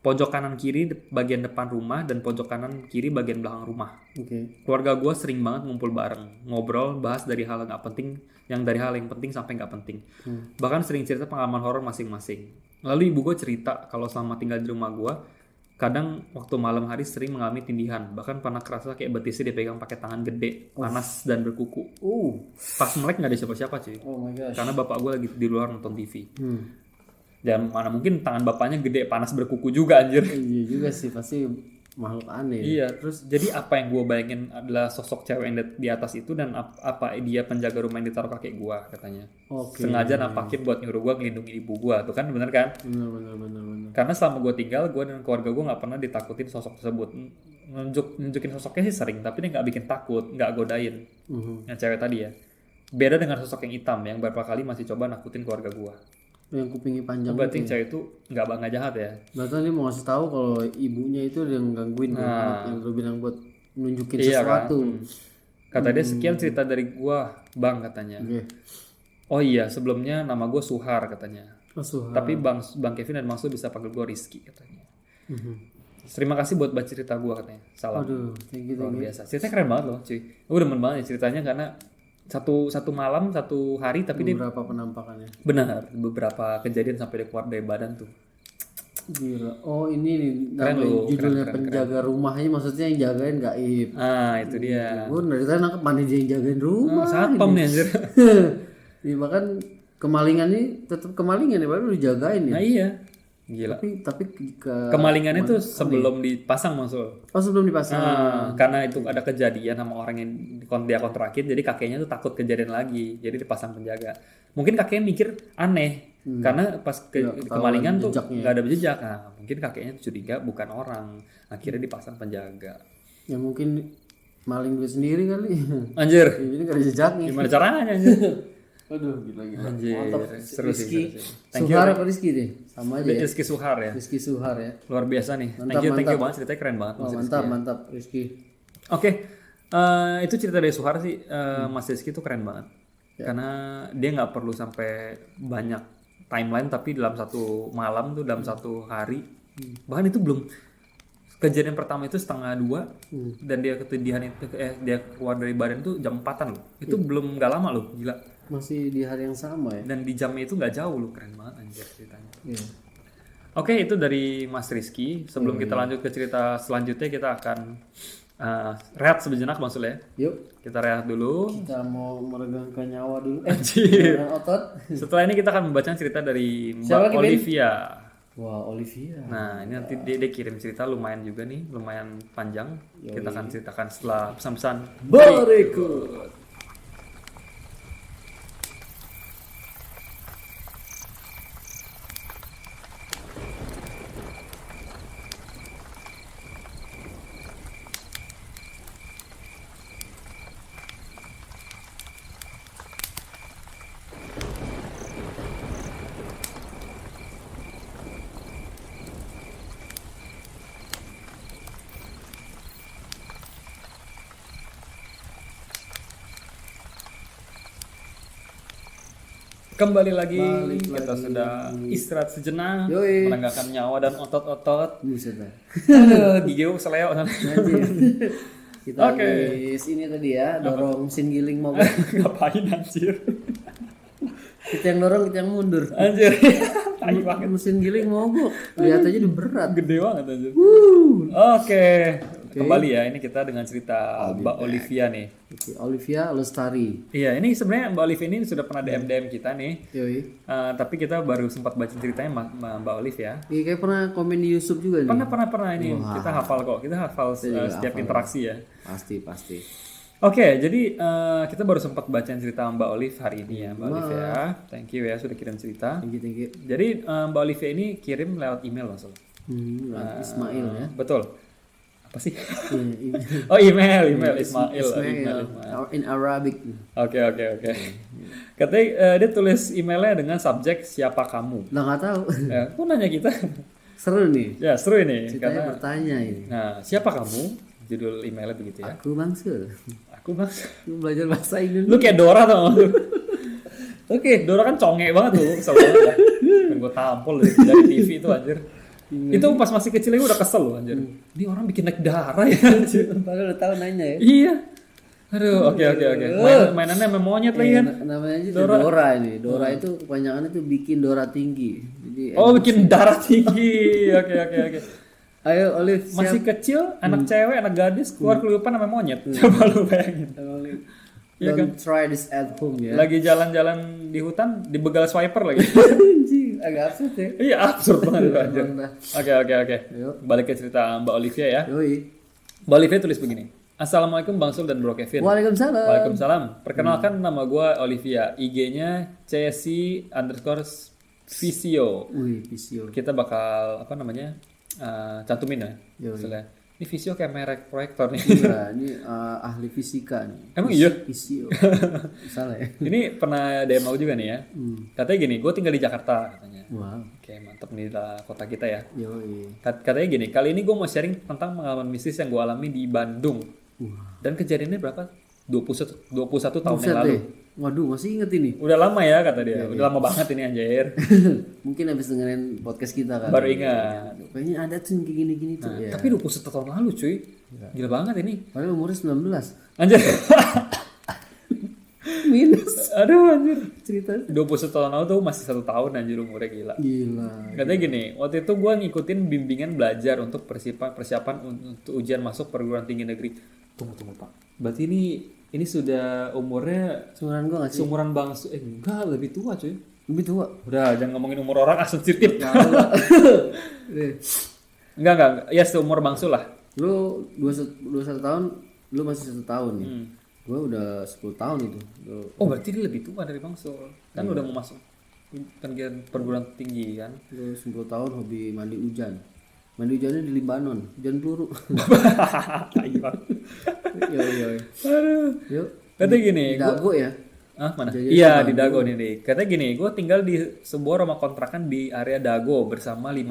Pojok kanan kiri bagian depan rumah dan pojok kanan kiri bagian belakang rumah. Keluarga gue sering banget ngumpul bareng, ngobrol, bahas dari hal nggak penting, dari hal yang penting sampai nggak penting. Bahkan sering cerita pengalaman horor masing-masing. Lalu ibu gue cerita kalau selama tinggal di rumah gue, kadang waktu malam hari sering mengalami tindihan. Bahkan pernah kerasa kayak betisnya dipegang pakai tangan gede, panas dan berkuku. Pas melek nggak ada siapa-siapa cuy. Oh my gosh. Karena bapak gue lagi di luar nonton TV. Dan mana mungkin tangan bapaknya gede, panas berkuku juga anjir. Iya juga sih, pasti makhluk aneh. Iya, terus jadi apa yang gue bayangin adalah sosok cewek yang di atas itu dan apa dia penjaga rumah yang ditaruh kakek gue katanya. Sengaja nampakin buat nyuruh gue ngelindungi ibu gue, tuh kan bener kan? Bener. Karena selama gue tinggal, gue dan keluarga gue nggak pernah ditakutin sosok tersebut. Nunjukin sosoknya sih sering, tapi dia nggak bikin takut, nggak godain. Yang cewek tadi ya. Beda dengan sosok yang hitam yang beberapa kali masih coba nakutin keluarga gue. Yang kupingnya panjang. Berarti cewek itu nggak jahat ya? Berarti dia mau ngasih tahu kalau ibunya itu yang gangguin yang lu bilang buat nunjukin sesuatu. Kan? Kata dia sekian cerita dari gua, Bang katanya. Oh iya, sebelumnya nama gua Suhar katanya. Suhar. Tapi Bang Kevin dan Maksud bisa panggil gua Rizky katanya. Terima kasih buat baca cerita gua katanya. Salam. Aduh, luar biasa. Ceritanya keren banget loh, cuy. Gue demen banget ya ceritanya karena satu malam, satu hari tapi beberapa penampakannya. Benar, beberapa kejadian sampai dia keluar dari badan tuh. Gila. Oh ini nih keren, judulnya penjaga rumahnya, maksudnya yang jagain gaib. Itu dia. Gue dari tadi nangkep mana dia yang jagain rumah. Satpam nih anjir. Iya bahkan kemalingan ini tetap kemalingan ya, baru dijagain ya. Nah iya. Gila. Tapi kemalingannya tuh sebelum dipasang maksud. Oh sebelum dipasang. Karena itu ada kejadian sama orang yang dia kontrakin, jadi kakeknya tuh takut kejadian lagi, jadi dipasang penjaga. Mungkin kakeknya mikir aneh, karena pas kemalingan tuh nggak ada jejak. Nah, mungkin kakeknya curiga bukan orang, akhirnya dipasang penjaga. Ya mungkin maling duit sendiri kali. Anjir. Ini nggak ada jejaknya. Gimana caranya anjir? Aduh gila. Anjir, seru sih. Suhar apa Rizky deh? Sama aja ya. Rizky Suhar ya. Rizky Suhar ya. Luar biasa nih. Thank you banget, ceritanya keren banget. Mantap Rizky. Oke, itu cerita dari Suhar sih. Mas Rizky itu keren banget. Karena dia nggak perlu sampai banyak timeline, tapi dalam satu malam tuh, dalam satu hari. Bahkan itu belum kejadian pertama itu 1:30 dan dia ketindihan itu dia keluar dari badan tuh jam 4-an loh. Itu belum nggak lama loh, gila. Masih di hari yang sama ya. Dan di jamnya itu nggak jauh loh, keren banget anjir ceritanya. Oke, itu dari Mas Rizky. Sebelum kita lanjut ke cerita selanjutnya, kita akan rehat sejenak maksudnya. Yuk, Kita rehat dulu. kita mau meregangkan nyawa dulu. Anjir. Meregangkan otot. Setelah ini kita akan membaca cerita dari Mbak Siapa lagi, Ben? Olivia. Wah, Olivia. Nah, ini nanti dia kirim cerita lumayan juga nih, lumayan panjang. Kita akan ceritakan setelah pesan-pesan Berikut. Kembali lagi, kita sudah istirahat sejenak, Yoi. menegakkan nyawa dan otot-otot. Buset dah. Aduh, gigi gue seleo. Anjir. Kita Oke. habis ini tadi ya, dorong mesin giling mogok. Ngapain anjir? Kita yang dorong, kita yang mundur. Anjir. Tai banget. Mesin giling mogok. Lihat aja udah berat. Gede banget anjir. Oke. Kembali ya, ini kita dengan cerita Mbak Olivia nih. Oke, Olivia Lestari. Iya, ini sebenarnya Mbak Olivia ini sudah pernah DM kita nih. Yoi. Tapi kita baru sempat baca ceritanya Mbak Olivia. Iya, kayak pernah komen di YouTube juga nih. Pernah ini. Kita hafal kok. Kita hafal setiap interaksi ya. Pasti. Oke, jadi kita baru sempat bacain cerita Mbak Olive hari ini ya, Mbak Olivia. Thank you ya sudah kirim cerita. Thank you. Jadi Mbak Olivia ini kirim lewat email langsung. Ismail ya. Betul. Apa sih? Iya, Oh, email Ismail. Ismail. In Arabic. Oke. Katanya dia tulis emailnya dengan subjek siapa kamu. Lah nggak tahu. Ya, aku nanya kita. Seru nih. Ya, seru ini Ceritanya bertanya ini. Nah, siapa kamu? Judul emailnya begitu ya. Aku Bangsul. Aku Bang. Aku belajar bahasa Indonesia. Lu kayak Dora tau gak lu? Oke, Dora kan conge banget tuh, kesel banget ya. Kan gue tampol dari TV itu anjir. Itu pas masih kecil gue udah kesel loh anjir. Ini orang bikin naik darah ya anjir. Padahal udah tahu nanya ya. Iya. Aduh, oke. Mainannya sama monyet lagi kan. Namanya aja Dora ini. Dora itu kepanjangannya tuh bikin Dora tinggi. Jadi Bikin darah tinggi. Oke. ayo Olive Masih kecil, anak cewek, anak gadis keluar keluyupan sama monyet. Coba lu bayangin. Iya kan? Don't try this at home ya. Lagi jalan-jalan di hutan dibegal swiper lagi. Anjing, agak absurd ya. Iya, absurd banget itu anjir. Emang dah. Oke. Yuk. Balik ke cerita Mbak Olivia ya. Yoi. Mbak Olivia tulis begini. Assalamualaikum Bang Sul dan Bro Kevin. Waalaikumsalam. Waalaikumsalam. Perkenalkan nama gue Olivia. IG-nya Cesi_Visio. Wih, visio. Kita bakal cantumin ya. Yoi. Misalnya, ini Visio kayak merek proyektor nih. Nah, ini ahli fisika nih. Emang iya? Visio. Salah ya. Ini pernah DM aku juga nih ya. Katanya gini, gue tinggal di Jakarta katanya. Wow. Oke, mantep nih lah kota kita ya. Yoi. Katanya gini, kali ini gue mau sharing tentang pengalaman mistis yang gue alami di Bandung. Dan kejadiannya berapa? 21 tahun Buset yang lalu. deh. Waduh, masih inget ini. Udah lama ya kata dia. Udah lama banget ini anjir. Mungkin habis dengerin podcast kita kan. Baru ingat. Kayaknya ada tuh yang kayak gini-gini tuh. Ya. Tapi 21 tahun lalu cuy. Gila banget ini. Padahal umurnya 19. Anjir. Minus. Aduh anjir. Cerita. 21 tahun lalu tuh masih 1 tahun anjir umurnya gila. Gila. Katanya gini, waktu itu gue ngikutin bimbingan belajar untuk persiapan untuk ujian masuk perguruan tinggi negeri. Tunggu Pak. Berarti ini sudah umurnya Seumuran gue gak sih? seumuran Bang enggak, lebih tua cuy. Lebih tua. Udah, jangan ngomongin umur orang sensitif. Eh, Enggak. Ya seumur Bang Sul lah. Lu 21 tahun, lu masih 1 tahun nih. Gue udah 10 tahun itu. Oh, berarti dia lebih tua dari Bang Sul. Kan udah mau masuk perguruan tinggi kan. Lu 10 tahun hobi mandi hujan. Mandi hujannya di Libanon, hujan peluru. Yoi. Aduh. Yuk. Katanya gini, Di Dago ya. mana? Jadi Iya di Dago nih. Katanya gini, gue tinggal di sebuah rumah kontrakan di area Dago bersama 5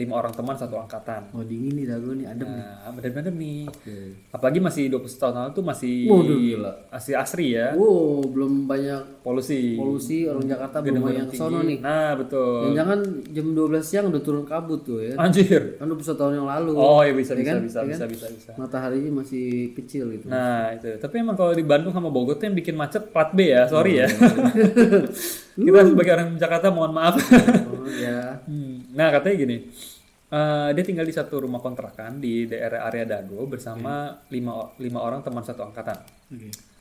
orang teman satu angkatan. Oh dingin nih Dago nih, adem nih. Nah, bener-bener nih. Oke. Apalagi masih 20 tahun lalu tuh masih Waduh, gila. masih asri ya. Wow, belum banyak Polusi. orang Jakarta belum mau yang tinggi. sono nih. Nah, betul. Jangan jam 12 siang udah turun kabut tuh ya. Anjir. Kan 21 tahun yang lalu. Oh, ya bisa. kan? Bisa. Mataharinya masih kecil gitu. Nah, itu. Tapi emang kalau di Bandung sama Bogor tuh yang bikin macet plat B ya. Sorry ya. Kita sebagai orang Jakarta mohon maaf. Oh ya. Nah katanya gini, dia tinggal di satu rumah kontrakan di daerah area Dago bersama lima orang teman satu angkatan.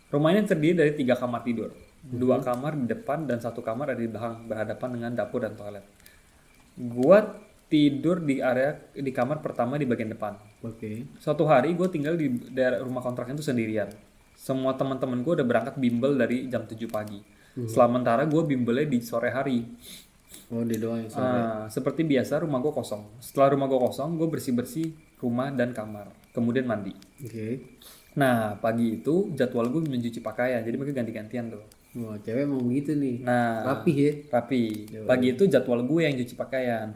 Rumah ini terdiri dari 3 kamar tidur, 2 kamar di depan dan 1 kamar ada di belakang berhadapan dengan dapur dan toilet. Gua tidur di kamar pertama di bagian depan. Suatu hari gue tinggal di daerah rumah kontrakan itu sendirian. Semua teman-teman gue udah berangkat bimbel dari jam 7 pagi. Sementara gue bimbelnya di sore hari. Dia doang yang sore. Seperti biasa rumah gue kosong. Setelah rumah gue kosong, gue bersih-bersih rumah dan kamar. Kemudian mandi. Nah, pagi itu jadwal gue mencuci pakaian. Jadi mereka ganti-gantian tuh. Wah, cewek emang begitu nih. Nah, rapi ya. Rapi. Pagi itu jadwal gue yang cuci pakaian.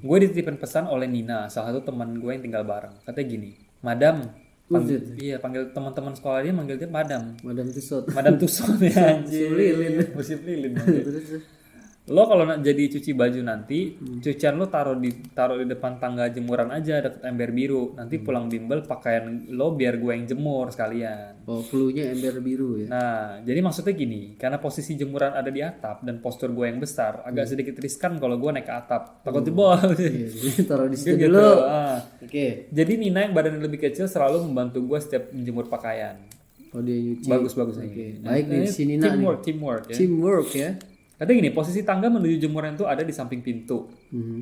Gue dititipin pesan oleh Nina, salah satu teman gue yang tinggal bareng. Katanya gini, Madam. Panggil teman-teman sekolah dia manggil dia Madam. Madam Tusot. Madam Tusot ya anjir. Musim lilin. Lo kalau nak jadi cuci baju nanti, cucian lo taruh di depan tangga jemuran aja deket ember biru. Nanti pulang bimbel pakaian lo biar gue yang jemur sekalian. Cluenya ember biru ya. Nah, jadi maksudnya gini, karena posisi jemuran ada di atap dan postur gue yang besar, agak sedikit riskan kalau gue naik ke atap. Takut jebol. Jadi taruh di situ Gitu. dulu. Jadi Nina yang badannya lebih kecil selalu membantu gue setiap menjemur pakaian. Dia nyuci. Bagus-bagus Baik nih di sini Nina. Teamwork ya. Teamwork ya. Katanya gini, posisi tangga menuju jemuran itu ada di samping pintu.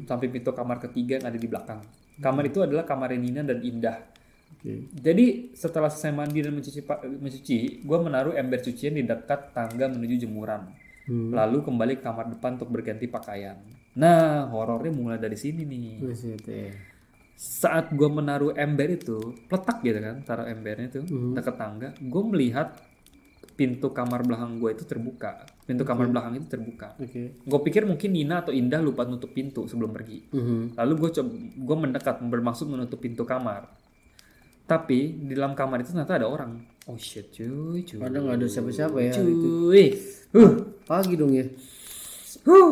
Samping pintu kamar ketiga yang ada di belakang. Kamar itu adalah kamar Nina dan Indah. Jadi setelah selesai mandi dan mencuci, gue menaruh ember cucian di dekat tangga menuju jemuran. Lalu kembali ke kamar depan untuk berganti pakaian. Nah, horornya mulai dari sini nih. Saat gue menaruh ember itu, letak gitu kan, taruh embernya itu dekat tangga, gue melihat pintu kamar belakang gue itu terbuka. Pintu kamar belakang itu terbuka. Gue pikir mungkin Nina atau Indah lupa nutup pintu sebelum pergi. Lalu gue mendekat bermaksud menutup pintu kamar. Tapi di dalam kamar itu ternyata ada orang. Oh shit cuy. Padahal nggak ada siapa-siapa ya. Cuy. Pagi dong ya.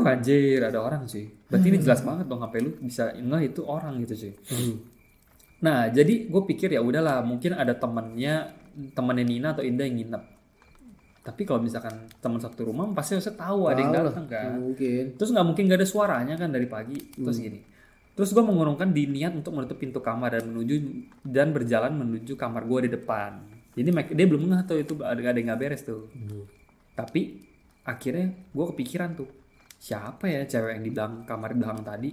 Anjir ada orang cuy. Berarti ini jelas banget dong HP lu bisa ngeh itu orang gitu cuy. Nah jadi gue pikir ya udahlah mungkin ada temannya Nina atau Indah yang nginep. Tapi kalau misalkan teman satu rumah pasti harusnya tahu ada yang datang kan. Mungkin. Terus nggak mungkin nggak ada suaranya kan dari pagi. Terus gini. Terus gue mengurungkan di niat untuk menutup pintu kamar dan berjalan menuju kamar gue di depan. Jadi dia belum ngeh tuh itu ada yang nggak beres tuh. Tapi akhirnya gue kepikiran tuh. Siapa ya cewek yang di belakang kamar belakang tadi?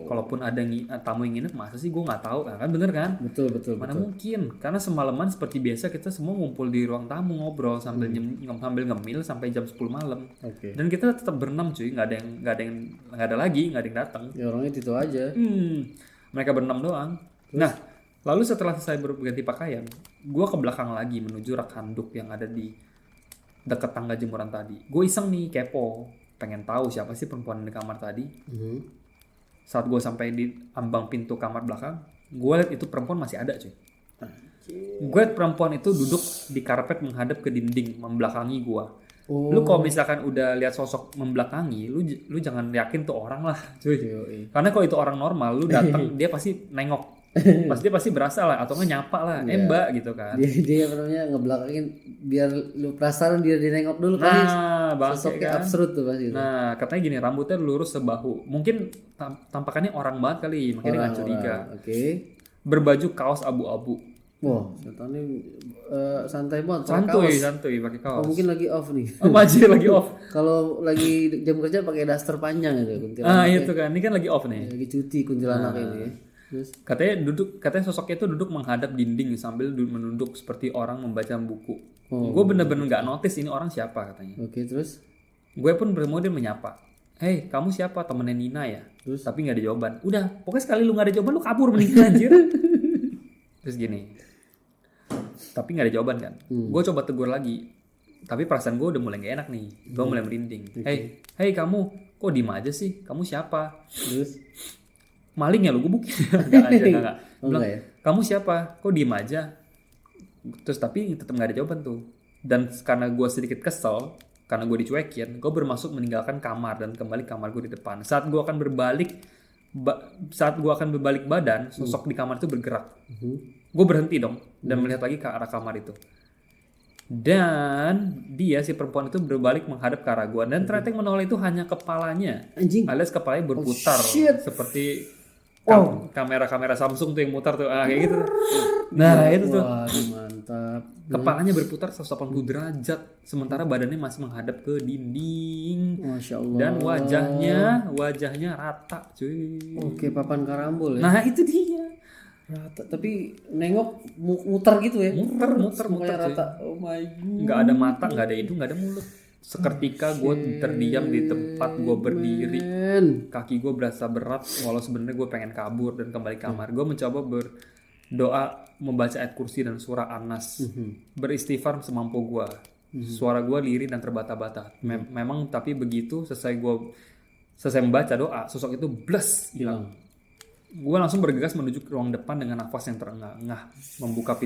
Kalaupun ada tamu yang nginep, masa sih gue nggak tahu kan? Bener kan? Betul. Mana mungkin? Karena semalaman seperti biasa kita semua ngumpul di ruang tamu ngobrol sambil ngemil sampai jam 10 malam. Dan kita tetap berenam cuy, nggak ada lagi, nggak ada yang datang. Ya orangnya itu aja. Mereka berenam doang. Nah, lalu setelah saya berganti pakaian, gue ke belakang lagi menuju rak handuk yang ada di dekat tangga jemuran tadi. Gue iseng nih kepo. Pengen tahu siapa sih perempuan di kamar tadi. Saat gue sampai di ambang pintu kamar belakang, gue lihat itu perempuan masih ada cuy. Gue lihat perempuan itu duduk di karpet menghadap ke dinding membelakangi gue. Lu kalau misalkan udah lihat sosok membelakangi, lu jangan yakin tuh orang lah cuy. Karena kalau itu orang normal, lu datang dia pasti nengok. Pasti berasa lah atau nggak nyapa lah, Mbak gitu kan. Dia namanya ngebelakangin biar lu penasaran dia nengok dulu kali. Sosoknya kan absurd tuh pasti. Nah, katanya gini, rambutnya lurus sebahu. Mungkin tampakannya orang banget kali, makanya nggak curiga. Berbaju kaos abu-abu. Wah, setannya santai banget. Santuy pakai kaos. Mungkin lagi off nih. Majir lagi off. Kalau lagi jam kerja pakai daster panjang gitu. Itu kan, ini kan lagi off nih. Lagi cuti kuntilanak ini. Terus? Katanya sosoknya itu duduk menghadap dinding sambil menunduk seperti orang membaca buku. Gue bener-bener nggak notice ini orang siapa katanya. Terus? Gue pun bermodel menyapa. Hei, kamu siapa? Temennya Nina ya? Terus? Tapi nggak ada jawaban. Udah, pokoknya sekali lu nggak ada jawaban lu kabur mendingan anjir. Terus gini. Tapi nggak ada jawaban kan? Gue coba tegur lagi. Tapi perasaan gue udah mulai gak enak nih. Gue mulai merinding. Hei kamu, kok diem aja sih? Kamu siapa? Terus? Maling ya lu, gue bukin. Enggak. Bilang, ya? kamu siapa? Kok diem aja? Terus tapi tetap gak ada jawaban tuh. Dan karena gue sedikit kesel, karena gue dicuekin, gue bermaksud meninggalkan kamar dan kembali kamar gue di depan. Saat gue akan berbalik badan, sosok di kamar itu bergerak. Gue berhenti dong dan melihat lagi ke arah kamar itu. Dan dia si perempuan itu berbalik menghadap ke arah gue, dan ternyata yang menoleh itu hanya kepalanya, Anjing. alias kepalanya berputar shit. seperti kamera-kamera Samsung tuh yang mutar tuh, kayak gitu. Nah itu tuh Waduh, mantap. kepalanya berputar 180 derajat, sementara badannya masih menghadap ke dinding. Masya Allah. Dan wajahnya rata, cuy. Oke, papan karambol ya. Nah itu dia. Rata, tapi nengok muter gitu ya. Muter, Semuanya cuy. rata. Oh my god. Nggak ada mata, nggak ada hidung, nggak ada mulut. Seketika gue terdiam di tempat gue berdiri. Men. Kaki gue berasa berat, walau sebenarnya gue pengen kabur dan kembali kamar. Gue mencoba berdoa, membaca ayat kursi dan surah An-Nas, beristighfar semampu gue. Suara gue lirih dan terbata-bata. Memang tapi begitu selesai membaca doa, sosok itu bless hilang. Gue langsung bergegas menuju ke ruang depan dengan nafas yang terengah-engah, membuka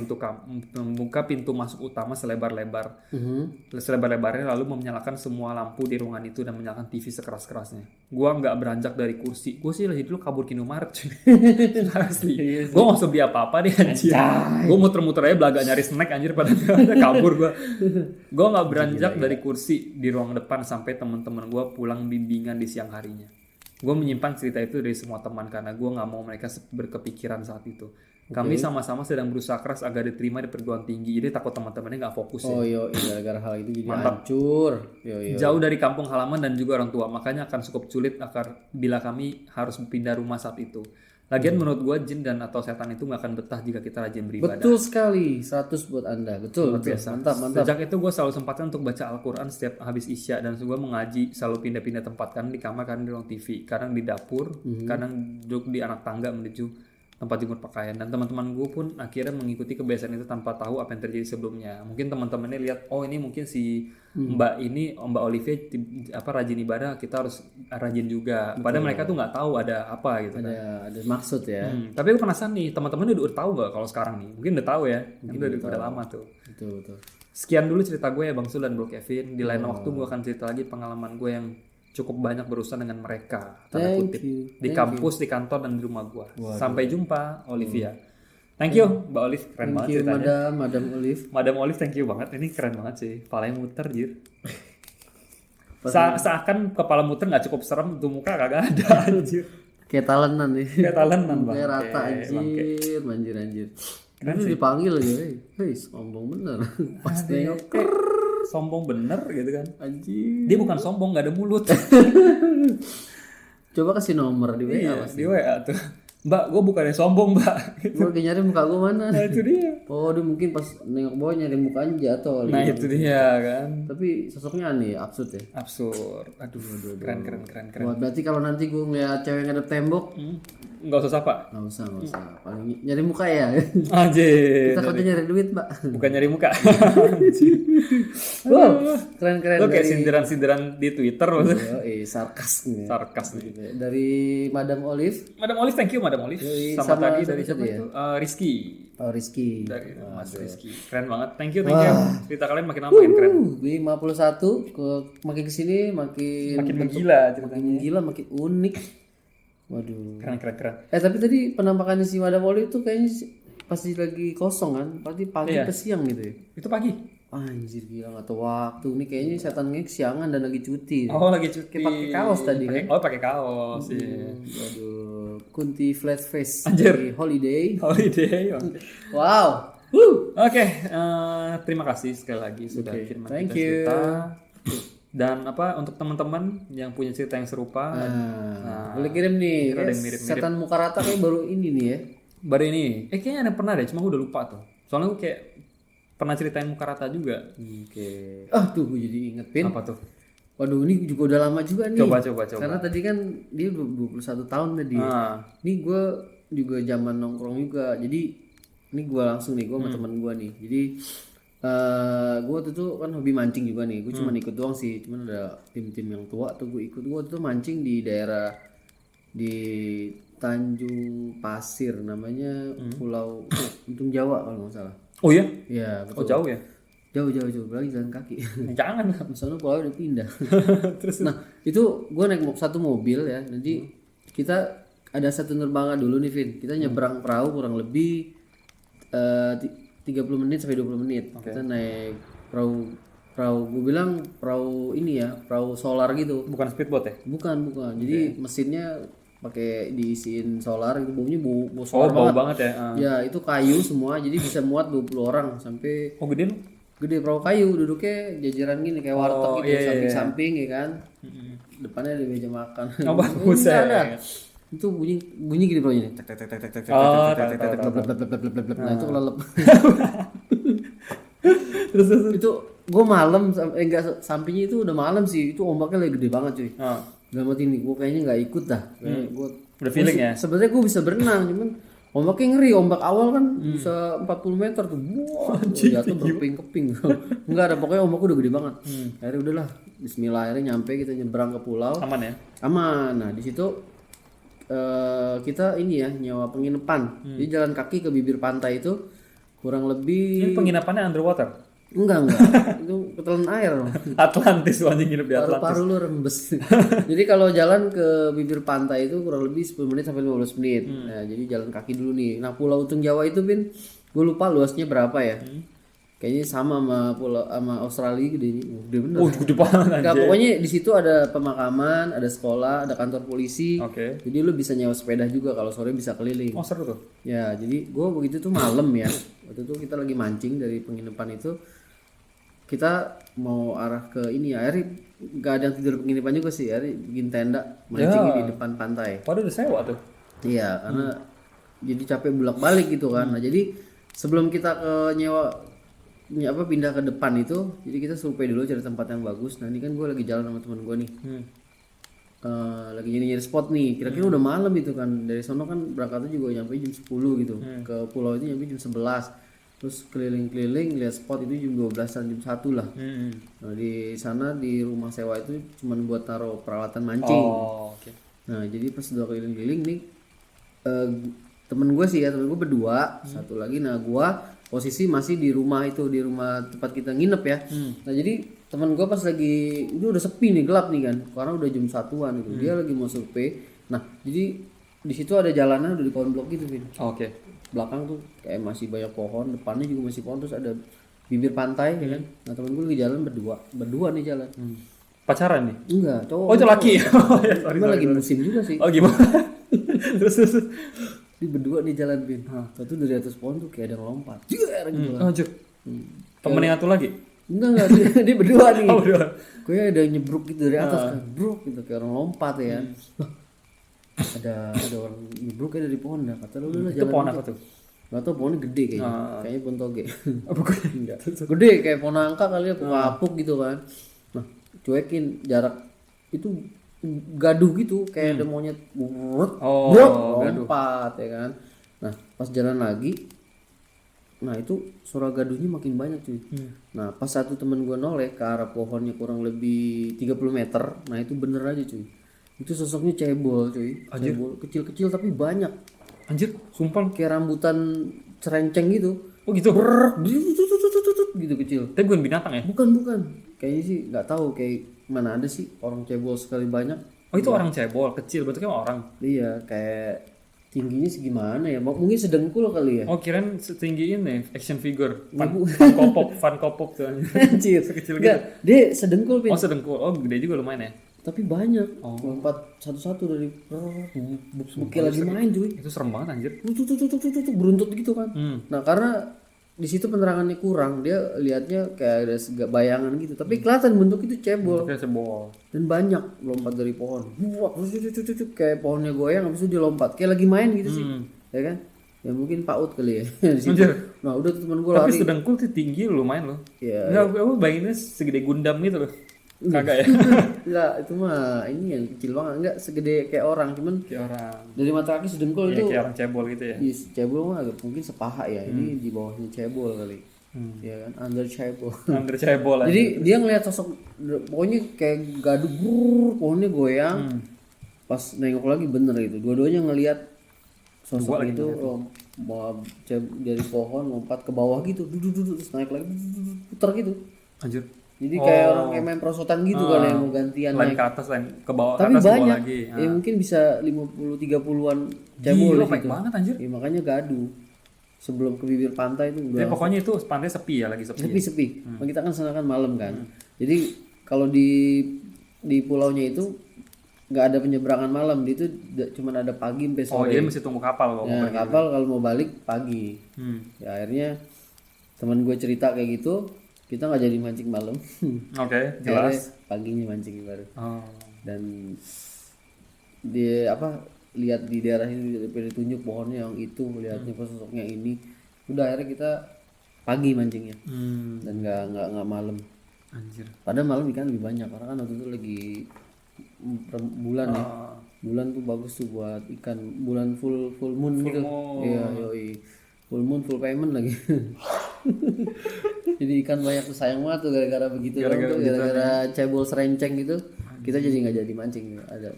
pintu masuk utama selebar-lebarnya, lalu menyalakan semua lampu di ruangan itu dan menyalakan TV sekeras-kerasnya. Gue nggak beranjak dari kursi. Gue sih lagi dulu kabur ke Indomaret. Asli. Gue nggak usah beli apa-apa deh anjir. Gue muter-muter aja belaga nyari snack anjir, pada kabur gue. Gue nggak beranjak dari kursi di ruang depan sampai teman-teman gue pulang bimbingan di siang harinya. Gue menyimpan cerita itu dari semua teman karena gue nggak mau mereka berkepikiran saat itu. Kami sama-sama sedang berusaha keras agar diterima di perguruan tinggi, jadi takut teman-temannya nggak fokus ya. Oh iya, gara-gara hal itu jadi hancur. Jauh dari kampung halaman dan juga orang tua, makanya akan cukup sulit bila kami harus pindah rumah saat itu. Lagian menurut gue jin dan atau setan itu nggak akan betah jika kita rajin beribadah. Betul sekali, 100 buat Anda. Betul. Mantap. Sejak itu gue selalu sempatkan untuk baca Al-Quran setiap habis Isya, dan gue mengaji selalu pindah-pindah tempat, kadang di kamar, kadang di ruang TV, kadang di dapur, kadang duduk di anak tangga menuju tempat jemur pakaian. Dan teman-teman gue pun akhirnya mengikuti kebiasaan itu tanpa tahu apa yang terjadi sebelumnya. Mungkin teman-temannya lihat, oh ini mungkin si Mbak Olivia rajin ibadah, kita harus rajin juga. Padahal mereka tuh nggak tahu ada apa gitu. Ada maksud ya. Tapi aku penasaran nih, teman-temannya udah tahu nggak kalau sekarang nih? Mungkin udah tahu ya. Udah lama tuh. Betul. Sekian dulu cerita gue ya Bang Sul dan Bro Kevin. Di lain waktu gue akan cerita lagi pengalaman gue yang cukup banyak berurusan dengan mereka, tanda kutip, di kampus, di kantor, dan di rumah gue. Sampai jumpa, Olivia. Thank you, Mbak Olive, keren banget ceritanya. Madam Olive. Madam Olive, thank you banget. Ini keren banget sih, kepalanya muter, jir. Seakan kepala muter nggak cukup serem, tuh muka kagak ada, anjir. Kayak talenan nih. Kayak talenan Bang. Kayak rata anjir. Itu dipanggil aja, hei sombong bener. Pas nengok, sombong bener gitu kan. Anjir. Dia bukan sombong, nggak ada mulut. Coba kasih nomor di WA pasti. Di WA tuh. Mbak, gue bukannya sombong mbak. Gue lagi nyari muka gue mana. Nah itu dia. Oh dia mungkin pas nengok bawah nyari mukanya jatuh. Nah itu dia kan. Tapi sosoknya aneh, absurd ya. Absurd. Aduh. Keren. Wah, berarti kalau nanti gue ngeliat cewek ngadep tembok, nggak usah sapa. Nggak usah. Paling nyari muka ya. Anjir. Kita kerja nyari duit mbak. Bukan nyari muka. Wow, keren. Lo kayak sindiran di Twitter maksudnya. Sarkas nih. Sarkas nih. Dari Madam Olive. Madam Olive, thank you Madam Olive. Sama tadi dari siapa itu? Rizky. Oh Rizky. Dari Mas Rizky. Keren banget. Thank you. Cerita kalian makin lama makin keren. 51 makin kesini makin menggila ceritanya. Makin menggila, makin unik. Waduh. Keren. Tapi tadi penampakannya si Madam Olive tuh kayaknya pasti lagi kosong kan? Berarti pagi atau siang gitu ya? Itu pagi. Anjir gila gak tau waktu. Ini kayaknya setan ngek siangan dan lagi cuti. Oh lagi cuti. Kayak pakai kaos tadi kan? Oh pakai kaos. Iya. Waduh. Kunti flat face. Anjir. Di holiday. Okay. Wow. Oke. Terima kasih sekali lagi sudah kirim cerita. Dan untuk teman-teman yang punya cerita yang serupa, boleh kirim nih. Setan muka rata kayak baru ini nih ya. Baru ini. Kayaknya ada pernah deh, cuma gue udah lupa tuh. Soalnya gue kayak pernah ceritain muka rata juga. Oke. Tuh gue jadi inget Pin. Apa tuh? Waduh ini juga udah lama juga nih. Coba. Karena tadi kan dia 21 tahun tadi. Ini gue juga zaman nongkrong juga. Jadi ini gue langsung nih, gue sama teman gue nih. Jadi gue tuh kan hobi mancing juga nih. Gue cuma ikut doang sih. Cuman ada tim-tim yang tua tuh gue ikut. Gue tuh mancing di daerah di Tanjung Pasir namanya Pulau Untung Jawa kalau nggak salah. Oh iya? Iya betul. Oh jauh ya? Jauh lagi jalan kaki. Jangan. Misalnya pulau udah pindah. Terus. Nah itu gue naik satu mobil ya. Nanti kita ada satu penerbangan dulu nih Vin. Kita nyebrang perahu kurang lebih 30 menit sampai 20 menit. Kita naik perahu gue bilang perahu ini ya, perahu solar gitu. Bukan speedboat ya? Bukan. Jadi mesinnya pakai diisiin solar gitu, baunya bau Oh, solar bau banget. banget ya. Ya, itu kayu semua, jadi bisa muat 20 orang sampai Oh, gede lu? gede perahu kayu, duduknya jajaran gini kayak warteg gitu, iya. samping-samping ya kan. Depannya ada meja makan. Oh, bagus ya. Ada. Itu bunyi gini perahunya. Tek tek tek tek tek tek tek Oh, tek tek tek tek tek. Nah, itu kelelep. Terus. Itu gue malam enggak sampingnya itu udah malam sih, itu ombaknya lagi gede banget cuy. Dalam hati ini gue kayaknya nggak ikut dah. Gue udah feeling ya. Sebenarnya gue bisa berenang, cuman ombaknya ngeri. Ombak awal kan bisa 40 meter tuh. Wah, jatuh berkeping-keping. Enggak ada, pokoknya ombaknya udah gede banget. Akhirnya udahlah, bismillah, akhirnya nyampe, kita nyebrang ke pulau. Aman ya? Aman. Nah, di situ kita ini ya nyewa penginapan. Jadi jalan kaki ke bibir pantai itu kurang lebih. Ini penginapannya underwater? Enggak. Itu ketelan air. Atlantis, anjing hidup di Atlantis. Paru-paru lu rembes. Jadi kalau jalan ke bibir pantai itu kurang lebih 10 menit sampai 15 menit. Nah, jadi jalan kaki dulu nih. Nah, Pulau Untung Jawa itu, Bin, gue lupa luasnya berapa ya. Kayaknya sama sama Australia gede ini. Gede bener. Oh, gede banget. Enggak, pokoknya di situ ada pemakaman, ada sekolah, ada kantor polisi. Oke. Jadi lu bisa nyewa sepeda juga kalau sore bisa keliling. Oh, seru tuh. Ya, jadi gue begitu tuh malam ya. Waktu itu kita lagi mancing dari penginapan itu. Kita mau arah ke ini ya, akhirnya nggak ada yang tidur penginapan juga sih, akhirnya bikin tenda mancing di depan pantai. Waduh, udah sewa tuh. Iya, karena jadi capek bolak-balik gitu kan. Nah, jadi sebelum kita ke pindah ke depan itu, jadi kita survei dulu cari tempat yang bagus. Nah, ini kan gue lagi jalan sama teman gue nih. Lagi nyari spot nih, kira-kira udah malam itu kan. Dari sono kan berangkatnya juga nyampe jam 10 gitu. Ke pulau itu nyampe jam 11. Terus keliling-keliling lihat spot itu jam 12-an, jam 1 lah. Nah, di sana di rumah sewa itu cuman buat taruh peralatan mancing. Oh, oke. Nah, jadi pas udah keliling-keliling nih temen gue sih ya, temen gue berdua, satu lagi. Nah, gue posisi masih di rumah itu, di rumah tempat kita nginep ya. Nah, jadi temen gue pas lagi ini udah sepi nih, gelap nih kan, karena udah jam 1-an gitu. Dia lagi mau survei. Nah, jadi di situ ada jalanan udah di konblok gitu, Vin. Oke. Belakang tuh kayak masih banyak pohon, depannya juga masih pohon, terus ada bibir pantai ya kan. Nah, temen gue lagi jalan berdua nih jalan. Pacaran nih? Enggak, cowok. Oh, itu laki. Oh, ya, Cuma lagi musim juga sih. Oh, gimana? terus. Di berdua nih jalan, Bin. Satu dari atas pohon tuh kayak ada yang lompat. Jer gitu kan. Anjir. Temen yang satu lagi? Enggak, dia berdua nih. Oh, berdua. Kayak ada yang nyebruk gitu dari atas kan. Bruk gitu kayak orang lompat ya kan. Ada orang nyebruk kayak dari pohon dah. Kata lu lah jalan. Itu pohon apa tuh? Gak tau, pohonnya gede kayaknya. Kayaknya pohon toge. Bukan. Enggak. Gede kayak pohon nangka kali ya, kapuk gitu kan. Nah, cuekin jarak itu gaduh gitu kayak ada monyet lompat ya kan. Nah, pas jalan lagi, nah itu suara gaduhnya makin banyak cuy. Nah, pas satu temen gue noleh ke arah pohonnya kurang lebih 30 meter, nah itu bener aja cuy. Itu sosoknya cebol cuy. Cebol kecil-kecil tapi banyak. Anjir, sumpah Kayak rambutan cerenceng gitu. Oh gitu. Gitu kecil. Tapi bukan binatang ya? Bukan. Kayaknya sih nggak tahu, kayak mana ada sih orang cebol sekali banyak. Oh, itu orang cebol kecil, berarti kan orang. Iya, kayak tingginya segimana ya? Mungkin sedengkul kali ya. Oh, kirain setinggi ini action figure. Ibu. Fan kopop tuh. Anjir. Sekecil gitu. Enggak, dia sedengkul, Pin. Oh, sedengkul. Oh, gede juga lumayan ya. Tapi banyak. Lompat satu-satu dari bukil lagi main cuy. Itu serem banget anjir. Tuh beruntut gitu kan. Nah, karena di situ penerangannya kurang, dia lihatnya kayak ada bayangan gitu. Tapi kelihatan bentuk itu cebol. Kayak cebol. Dan banyak lompat dari pohon. Wah, kayak pohonnya goyang habis itu dia lompat. Kayak lagi main gitu sih. Ya kan? Ya mungkin PAUD kali ya di situ. Nah, udah tuh teman gue lari. Tapi sedengkul tuh tinggi lumayan loh. Iya. Enggak, aku bayanginnya segede Gundam gitu loh. Kagak ya? Enggak, itu mah ini yang kecil banget. Enggak segede kayak orang, cuman kayak orang. dari mata kaki sedengkul itu. Kayak orang cebol gitu ya. Iya, cebol mah agak mungkin sepaha ya. Ini di bawahnya cebol kali. Ya kan, under cebol. Under cebol aja. Jadi dia ngeliat sosok, pokoknya kayak gaduh, pohonnya goyang. Pas nengok lagi bener itu. Dua-duanya ngeliat sosok itu dari pohon lompat ke bawah gitu, duduk terus naik lagi, putar gitu. Anjir. Jadi kayak orang kayak main prosotan gitu kan, yang mau gantian lain naik ke atas, lain ke bawah. tapi ke atas, banyak lagi. Mungkin bisa 50-30an cebol Gila, di situ. banget anjir. Ya, makanya gaduh. sebelum ke bibir pantai itu Jadi udah pokoknya itu pantai sepi ya, lagi sepi. sepi. Kita kan sana kan malam kan. Jadi kalau di pulaunya itu nggak ada penyeberangan malam, di itu cuma ada pagi sampai Oh, sore. jadi mesti tunggu kapal kalau mau Nah, pergi. kapal kalau mau balik pagi. Ya akhirnya teman gue cerita kayak gitu, kita nggak jadi mancing malam. Oke, Akhirnya jelas. paginya mancing baru. Oh. Dan lihat di daerah ini ditunjuk pohonnya yang itu, lihatnya sosoknya ini, udah akhirnya kita pagi mancingnya dan nggak malam. Anjir. Padahal malam ikan lebih banyak karena kan waktu itu lagi bulan ya, bulan tuh bagus tuh buat ikan, bulan full moon gitu. Iya, yoi, full moon full payment lagi. Jadi ikan banyak tuh, sayang banget tuh gara-gara begitu, gara-gara cebol serenceng gitu, kita jadi nggak jadi mancing. Ada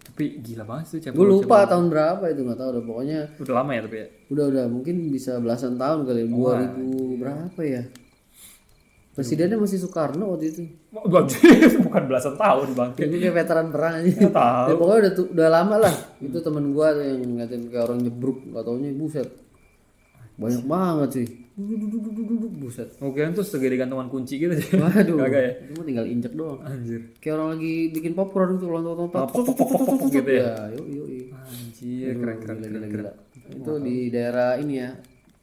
Tapi gila banget sih gue lupa tahun berapa itu, nggak tahu udah, pokoknya Udah lama ya tapi ya. udah mungkin bisa belasan tahun kali, 2000 berapa ya, presidennya masih Soekarno waktu itu. Bukan belasan tahun bang. Itu kayak veteran perang aja. Tahu. Ya, pokoknya udah lama lah. Itu temen gua tuh yang ngatain kayak orang nyebruk, nggak taunya buset banyak banget sih. Buset. Oke, itu segede gantungan kunci gitu sih. Waduh. Kagak ya? Itu mah tinggal injek doang. Anjir. Kayak orang lagi bikin popcorn gitu, lontot-lontot. Pok gitu ya. Yoi. Anjir, keren. Gila. Itu di daerah ini ya,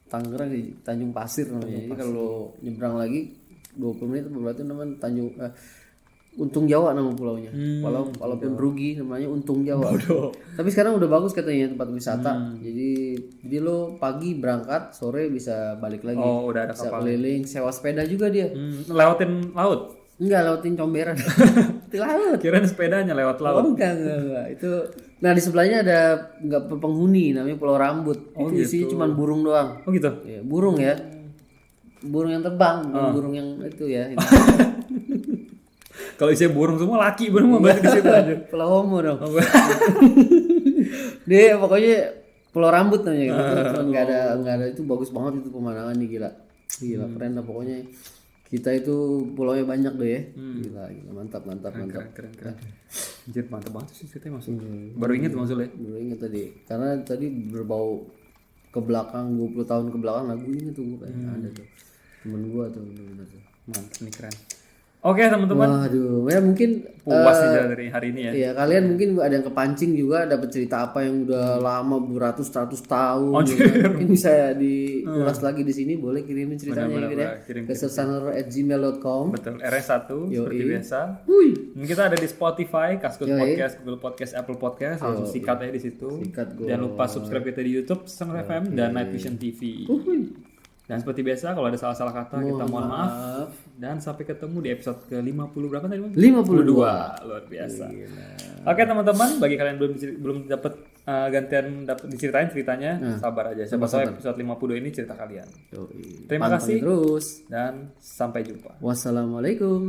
Tangerang di Tanjung Pasir namanya. Jadi kalau nyebrang lagi 20 menit berarti namanya Tanjung Untung Jawa nama pulaunya. Walaupun rugi namanya Untung Jawa. Tapi sekarang udah bagus katanya tempat wisata. Jadi lo pagi berangkat, sore bisa balik lagi. Oh, udah ada Bisa kapal. keliling, sewa sepeda juga dia. Lewatin laut. Enggak, lautin Comberan. Di laut. Kirain sepedanya lewat laut. Oh, enggak. Itu nah di sebelahnya ada enggak penghuni namanya Pulau Rambut. Itu isinya cuma burung doang. Oh gitu. Ya, burung ya. Burung yang terbang, bukan burung yang itu ya. Kalau isinya burung semua laki, burung mau balik ke situ aja. Pulau Homo dong. Dia pokoknya Pulau Rambut namanya gitu. Cuman nggak ada itu, bagus banget itu pemandangan nih, gila keren lah pokoknya. Kita itu pulaunya banyak deh ya. Gila, mantap. Keren. Anjir, mantap banget sih ceritanya Mas. Baru inget maksudnya. Baru inget tadi. Karena tadi berbau ke belakang, 20 tahun ke belakang lagu ini tuh kayak ada tuh. Temen gua tuh bener-bener tuh. Mantap nih, keren. Oke teman-teman, Waduh, ya mungkin puas aja dari hari ini ya. iya, kalian mungkin ada yang kepancing juga, dapat cerita apa yang udah lama beratus-ratus tahun. Gitu. Mungkin bisa diulas lagi di sini, boleh kirimin ceritanya ya, kirim. ke sersanero@gmail.com. Betul, RS1 seperti biasa. Wih. Dan kita ada di Spotify, Kaskus Podcast, Google Podcast, Apple Podcast, langsung sikat aja di situ. Jangan lupa subscribe kita di YouTube Sersanero FM dan Night Vision TV. Dan seperti biasa kalau ada salah-salah kata kita mohon maaf. Dan sampai ketemu di episode ke-50 berapa tadi? 52. Luar biasa. Oke teman-teman, bagi kalian belum dapat dapat diceritain ceritanya, sabar aja. Siapa tahu episode 52 ini cerita kalian. Terima kasih terus dan sampai jumpa. Wassalamualaikum.